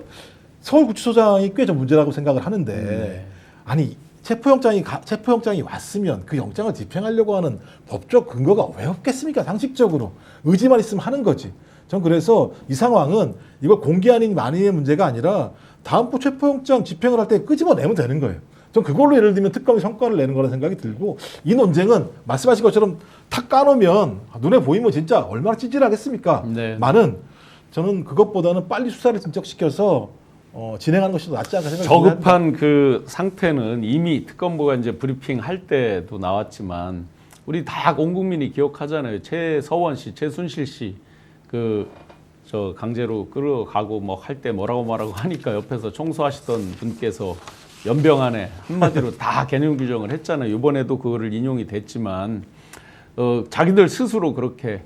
서울구치소장이 꽤 좀 문제라고 생각을 하는데 아니 체포영장이 왔으면 그 영장을 집행하려고 하는 법적 근거가 왜 없겠습니까? 상식적으로 의지만 있으면 하는 거지. 전 그래서 이 상황은 이걸 공개 아닌 만인의 문제가 아니라 다음번 체포영장 집행을 할 때 끄집어내면 되는 거예요. 전 그걸로 예를 들면 특검이 성과를 내는 거라는 생각이 들고 이 논쟁은 말씀하신 것처럼 탁 까놓으면 눈에 보이면 진짜 얼마나 찌질하겠습니까? 네. 많은 저는 그것보다는 빨리 수사를 진척시켜서 진행하는 것이 더 낫지 않을까 생각합니다. 저급한 그 상태는 이미 특검부가 이제 브리핑 할 때도 나왔지만 우리 다 온 국민이 기억하잖아요. 최서원 씨, 최순실 씨 저 강제로 끌어가고 뭐 할 때 뭐라고 하니까 옆에서 청소하시던 분께서 연병안에 한마디로 다 개념 규정을 했잖아요. 이번에도 그거를 인용이 됐지만 자기들 스스로 그렇게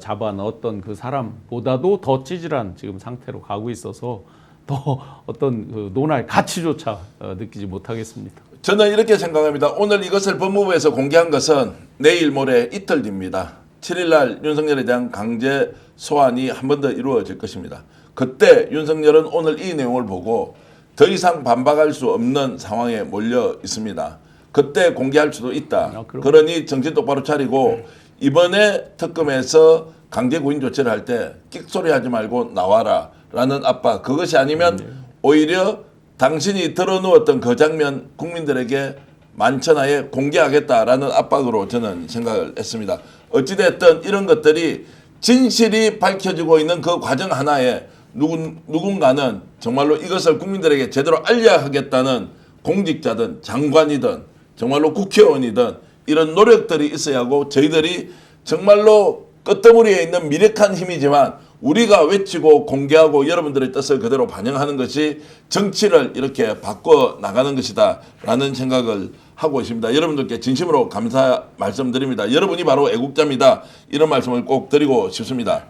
잡아 넣었던 그 사람보다도 더 찌질한 지금 상태로 가고 있어서 더 어떤 그 논할 가치조차 느끼지 못하겠습니다. 저는 이렇게 생각합니다. 오늘 이것을 법무부에서 공개한 것은 내일 모레 이틀 뒤입니다. 7일날 윤석열에 대한 강제 소환이 한 번 더 이루어질 것입니다. 그때 윤석열은 오늘 이 내용을 보고 더 이상 반박할 수 없는 상황에 몰려 있습니다. 그때 공개할 수도 있다. 아, 그럼. 그러니 정신 똑바로 차리고 이번에 특검에서 강제 구인 조치를 할 때 끽소리 하지 말고 나와라 라는 압박. 그것이 아니면 오히려 당신이 들어누웠던 그 장면 국민들에게 만천하에 공개하겠다라는 압박으로 저는 생각을 했습니다. 어찌됐든 이런 것들이 진실이 밝혀지고 있는 그 과정 하나에 누군가는 정말로 이것을 국민들에게 제대로 알려야 하겠다는 공직자든 장관이든 정말로 국회의원이든 이런 노력들이 있어야 하고 저희들이 정말로 끄트머리에 있는 미력한 힘이지만 우리가 외치고 공개하고 여러분들의 뜻을 그대로 반영하는 것이 정치를 이렇게 바꿔 나가는 것이다 라는 생각을 하고 있습니다. 여러분들께 진심으로 감사 말씀드립니다. 여러분이 바로 애국자입니다. 이런 말씀을 꼭 드리고 싶습니다.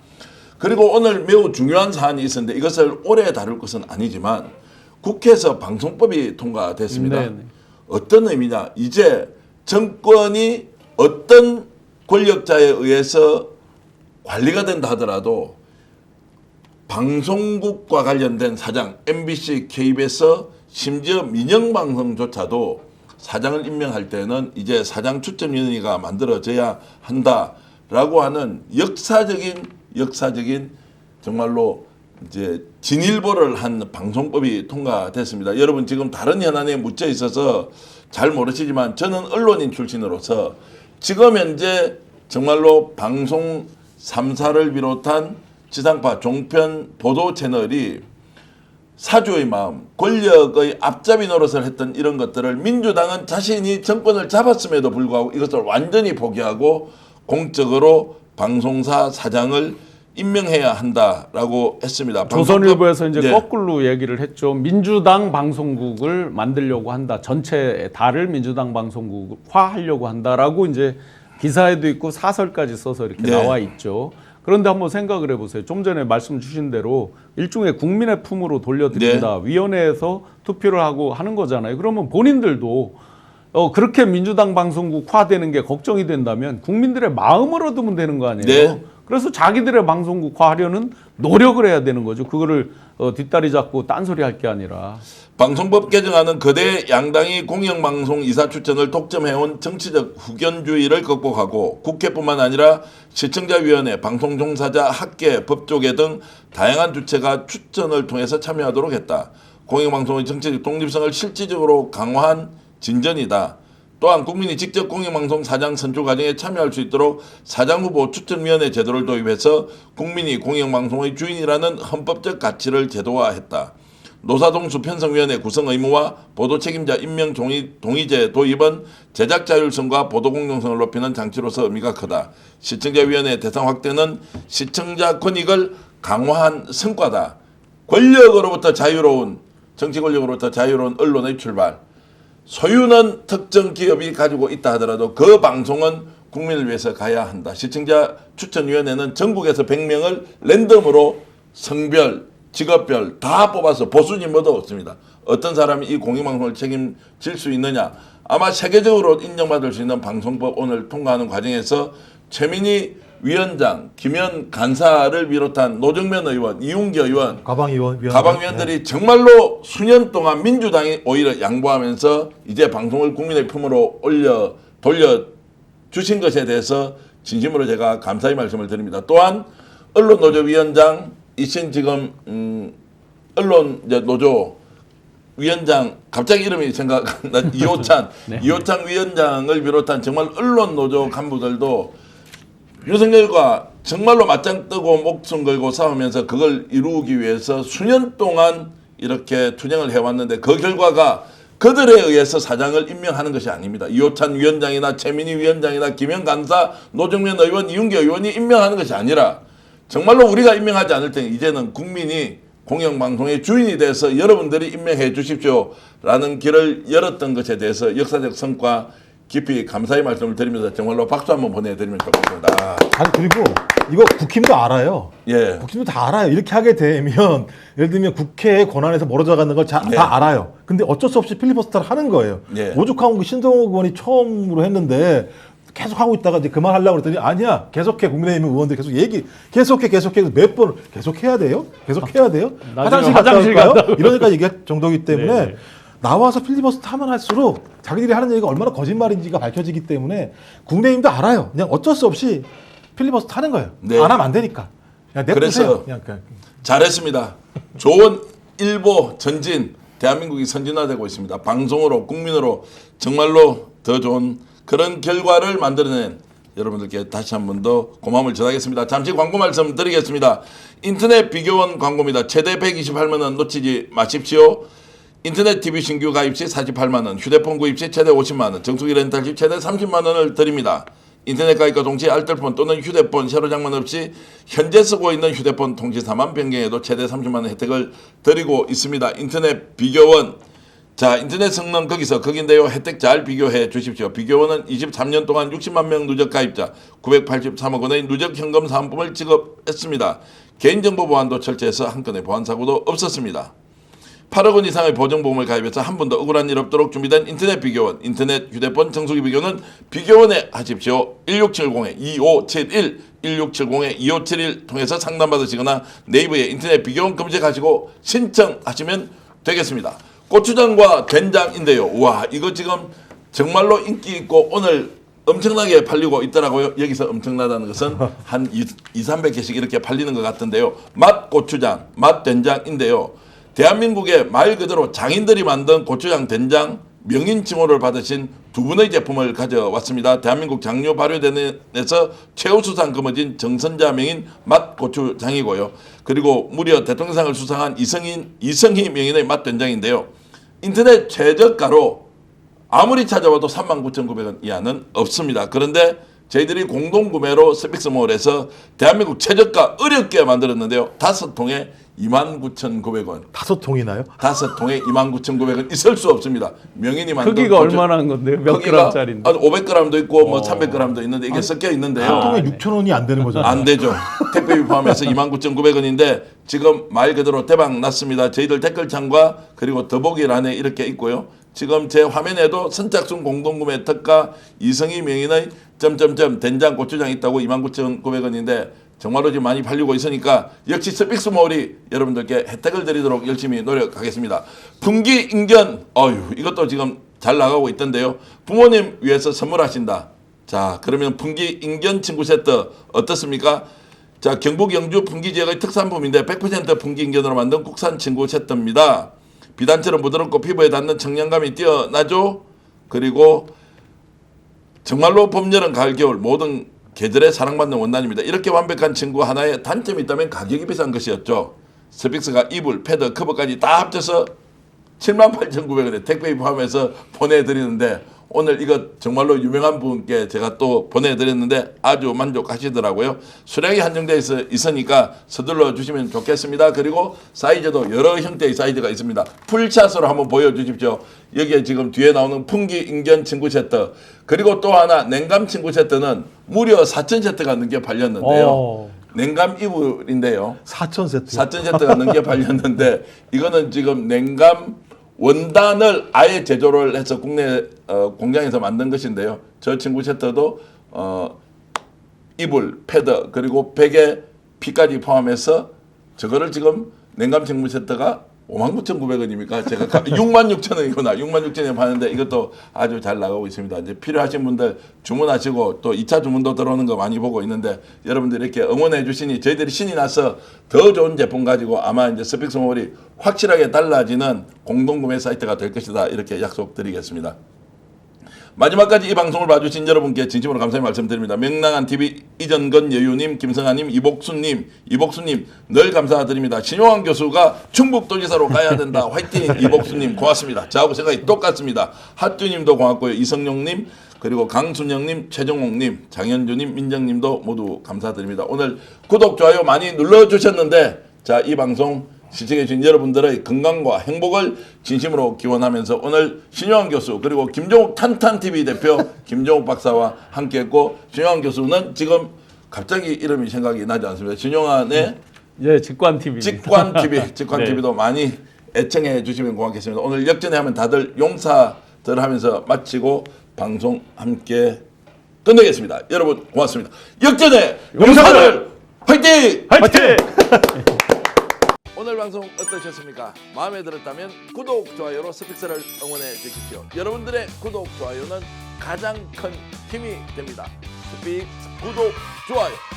그리고 오늘 매우 중요한 사안이 있었는데 이것을 오래 다룰 것은 아니지만 국회에서 방송법이 통과됐습니다. 네네. 어떤 의미냐? 이제 정권이 어떤 권력자에 의해서 관리가 된다 하더라도 방송국과 관련된 사장, MBC, KBS 심지어 민영방송조차도 사장을 임명할 때는 이제 사장 추천위원회가 만들어져야 한다라고 하는 역사적인 정말로 이제 진일보를 한 방송법이 통과됐습니다. 여러분 지금 다른 현안에 묻혀 있어서 잘 모르시지만 저는 언론인 출신으로서 지금 현재 정말로 방송 3사를 비롯한 지상파 종편 보도 채널이 사주의 마음, 권력의 앞잡이 노릇을 했던 이런 것들을 민주당은 자신이 정권을 잡았음에도 불구하고 이것을 완전히 포기하고 공적으로 방송사 사장을 임명해야 한다라고 했습니다. 조선일보에서 이제 네. 거꾸로 얘기를 했죠. 민주당 방송국을 만들려고 한다. 전체 다를 민주당 방송국화하려고 한다라고 이제 기사에도 있고 사설까지 써서 이렇게 네. 나와 있죠. 그런데 한번 생각을 해보세요. 좀 전에 말씀 주신 대로 일종의 국민의 품으로 돌려드린다. 위원회에서 투표를 하고 하는 거잖아요. 그러면 본인들도 그렇게 민주당 방송국화되는 게 걱정이 된다면 국민들의 마음을 얻으면 되는 거 아니에요. 네. 그래서 자기들의 방송국화하려는 노력을 해야 되는 거죠. 그거를 뒷다리 잡고 딴소리 할 게 아니라. 방송법 개정안은 거대 양당이 공영방송 이사 추천을 독점해온 정치적 후견주의를 극복하고 국회뿐만 아니라 시청자위원회, 방송종사자, 학계, 법조계 등 다양한 주체가 추천을 통해서 참여하도록 했다. 공영방송의 정치적 독립성을 실질적으로 강화한 진전이다. 또한 국민이 직접 공영방송 사장 선출 과정에 참여할 수 있도록 사장후보 추천위원회 제도를 도입해서 국민이 공영방송의 주인이라는 헌법적 가치를 제도화했다. 노사동수 편성위원회 구성 의무와 보도 책임자 임명 동의제 도입은 제작 자율성과 보도 공정성을 높이는 장치로서 의미가 크다. 시청자위원회 대상 확대는 시청자 권익을 강화한 성과다. 권력으로부터 자유로운 정치 권력으로부터 자유로운 언론의 출발. 소유는 특정 기업이 가지고 있다 하더라도 그 방송은 국민을 위해서 가야 한다. 시청자 추천위원회는 전국에서 100명을 랜덤으로 성별, 직업별 다 뽑아서 보수진 뭐도 없습니다. 어떤 사람이 이 공영방송을 책임질 수 있느냐. 아마 세계적으로 인정받을 수 있는 방송법 오늘 통과하는 과정에서 최민희 위원장, 김현 간사를 비롯한 노정면 의원, 이웅기 의원, 가방위원들이 정말로 수년 동안 민주당이 오히려 양보하면서 이제 방송을 국민의 품으로 돌려주신 것에 대해서 진심으로 제가 감사의 말씀을 드립니다. 또한 언론노조위원장이신 지금 언론노조 위원장 갑자기 이름이 생각나 이호찬 네. 이호찬 위원장을 비롯한 정말 언론노조 간부들도 윤석열과 정말로 맞짱 뜨고 목숨 걸고 싸우면서 그걸 이루기 위해서 수년 동안 이렇게 투쟁을 해왔는데 그 결과가 그들에 의해서 사장을 임명하는 것이 아닙니다. 이호찬 위원장이나 최민희 위원장이나 김현 간사, 노정면 의원, 이윤기 의원이 임명하는 것이 아니라 정말로 우리가 임명하지 않을 때는 이제는 국민이 공영방송의 주인이 돼서 여러분들이 임명해 주십시오라는 길을 열었던 것에 대해서 역사적 성과 깊이 감사의 말씀을 드리면서 정말로 박수 한번 보내드리면 좋겠습니다. 아니 그리고 이거 국힘도 알아요. 예. 국힘도 다 알아요. 이렇게 하게 되면 예를 들면 국회의 권한에서 멀어져 가는 걸 다 네. 알아요. 근데 어쩔 수 없이 필리버스터를 하는 거예요. 네. 오죽하면 신동욱 의원이 처음으로 했는데 계속 하고 있다가 이제 그만하려고 그랬더니 아니야 계속해 국민의힘 의원들 계속해 몇 번 계속해야 돼요? 화장실 갔다 올까요? 이러니까 얘기할 정도이기 때문에 네네. 나와서 필리버스터 하면 할수록 자기들이 하는 얘기가 얼마나 거짓말인지가 밝혀지기 때문에 국민의힘도 알아요. 그냥 어쩔 수 없이 필리버스터 하는 거예요. 네. 안 하면 안 되니까. 그냥 내보세요. 그래서 그냥. 잘했습니다. 좋은 일보 전진, 대한민국이 선진화되고 있습니다. 방송으로 국민으로 정말로 더 좋은 그런 결과를 만들어낸 여러분들께 다시 한 번 더 고마움을 전하겠습니다. 잠시 광고 말씀 드리겠습니다. 인터넷 비교원 광고입니다. 최대 128만 원 놓치지 마십시오. 인터넷 TV 신규 가입 시 48만 원, 휴대폰 구입 시 최대 50만 원, 정수기 렌탈 시 최대 30만 원을 드립니다. 인터넷 가입과 동시에 알뜰폰 또는 휴대폰 새로 장만 없이 현재 쓰고 있는 휴대폰 통지사만 변경해도 최대 30만 원 혜택을 드리고 있습니다. 인터넷 비교원. 자, 인터넷 성능 거기인데요. 혜택 잘 비교해 주십시오. 비교원은 23년 동안 60만 명 누적 가입자 983억 원의 누적 현금 사은품을 지급했습니다. 개인정보 보안도 철저해서 한 건의 보안 사고도 없었습니다. 8억 원 이상의 보정보험을 가입해서 한 번도 억울한 일 없도록 준비된 인터넷 비교원, 인터넷 휴대폰 정수기 비교는 비교원에 하십시오. 1670-2571, 1670-2571 통해서 상담받으시거나 네이버에 인터넷 비교원 검색하시고 신청하시면 되겠습니다. 고추장과 된장인데요. 와, 이거 지금 정말로 인기 있고 오늘 엄청나게 팔리고 있더라고요. 여기서 엄청나다는 것은 한 200~300개씩 이렇게 팔리는 것 같은데요. 맛 고추장, 맛 된장인데요. 대한민국의 말 그대로 장인들이 만든 고추장 된장 명인 칭호를 받으신 두 분의 제품을 가져왔습니다. 대한민국 장류 발효대회에서 최우수상 거머쥔 정선자 명인 맛 고추장이고요. 그리고 무려 대통령상을 수상한 이성희 명인의 맛 된장인데요. 인터넷 최저가로 아무리 찾아봐도 39,900원 이하는 없습니다. 그런데 저희들이 공동구매로 스픽스몰에서 대한민국 최저가 어렵게 만들었는데요. 5통에 29,900원. 5통이나요? 5통에 29,900원 있을 수 없습니다. 명인이 만든 크기가 얼마나 한 건데요? 몇 그램짜리인데? 500g도 있고 뭐 300g도 있는데 이게 섞여 있는데요. 한 통에 6,000원이 안 되는 거잖아요. 안 되죠. 택배비 포함해서 29,900원인데 지금 말 그대로 대박 났습니다. 저희들 댓글창과 그리고 더보기란에 이렇게 있고요. 지금 제 화면에도 선착순 공동구매 특가 이성희 명인의 점점점 된장 고추장 있다고 29,900원인데 정말로 지금 많이 팔리고 있으니까 역시 스픽스몰이 여러분들께 혜택을 드리도록 열심히 노력하겠습니다. 분기 인견, 이것도 지금 잘 나가고 있던데요. 부모님 위해서 선물하신다. 자, 그러면 분기 인견 친구 세트 어떻습니까? 자, 경북 영주 분기 지역의 특산품인데 100% 분기 인견으로 만든 국산 친구 세트입니다. 비단처럼 부드럽고 피부에 닿는 청량감이 뛰어나죠. 그리고 정말로 봄, 여름, 가을, 겨울 모든 계절에 사랑받는 원단입니다. 이렇게 완벽한 친구 하나에 단점이 있다면 가격이 비싼 것이었죠. 스픽스가 이불, 패드, 커버까지 다 합쳐서 78,900원에 택배비 포함해서 보내드리는데 오늘 이거 정말로 유명한 분께 제가 또 보내드렸는데 아주 만족하시더라고요. 수량이 한정되어 있으니까 서둘러 주시면 좋겠습니다. 그리고 사이즈도 여러 형태의 사이즈가 있습니다. 풀샷으로 한번 보여주십시오. 여기에 지금 뒤에 나오는 풍기 인견 친구 세트 그리고 또 하나 냉감 친구 세트는 무려 4,000세트가 넘게 팔렸는데요. 냉감 이불인데요. 4,000세트. 4,000세트가 넘게 팔렸는데 이거는 지금 냉감 원단을 아예 제조를 해서 국내 공장에서 만든 것인데요. 저 친구 세트도 이불, 패드 그리고 베개, 피까지 포함해서 저거를 지금 냉감 친구 세트가 59,900원입니까? 제가 66,000원이구나. 66,000원에 파는데 이것도 아주 잘 나가고 있습니다. 이제 필요하신 분들 주문하시고 또 2차 주문도 들어오는 거 많이 보고 있는데 여러분들 이렇게 응원해 주시니 저희들이 신이 나서 더 좋은 제품 가지고 아마 이제 스픽스몰이 확실하게 달라지는 공동구매 사이트가 될 것이다. 이렇게 약속드리겠습니다. 마지막까지 이 방송을 봐주신 여러분께 진심으로 감사의 말씀드립니다. 명랑한 TV 이전건 여유님, 김성아님, 이복수님 늘 감사드립니다. 신용환 교수가 충북도지사로 가야 된다. 화이팅! 이복수님 고맙습니다. 저하고 생각이 똑같습니다. 핫듀님도 고맙고요. 이성용님 그리고 강순영님, 최정옥님, 장현주님, 민정님도 모두 감사드립니다. 오늘 구독, 좋아요 많이 눌러주셨는데 자, 이 방송 시청해주신 여러분들의 건강과 행복을 진심으로 기원하면서 오늘 신용환 교수 그리고 김종욱 탄탄TV 대표 김종욱 박사와 함께했고 신용환 교수는 지금 갑자기 이름이 생각이 나지 않습니다. 신용환의 직관TV. 직관TV도 많이 애청해 주시면 고맙겠습니다. 오늘 역전에 하면 다들 용사들 하면서 마치고 방송 함께 끝내겠습니다. 여러분 고맙습니다. 역전의 용사들 화이팅! 화이팅! 오늘 오늘 방송 어떠셨습니까? 마음에 들었다면 구독, 좋아요로 스픽스를 응원해 주십시오. 여러분들의 구독, 좋아요는 가장 큰 힘이 됩니다. 스픽스 구독, 좋아요.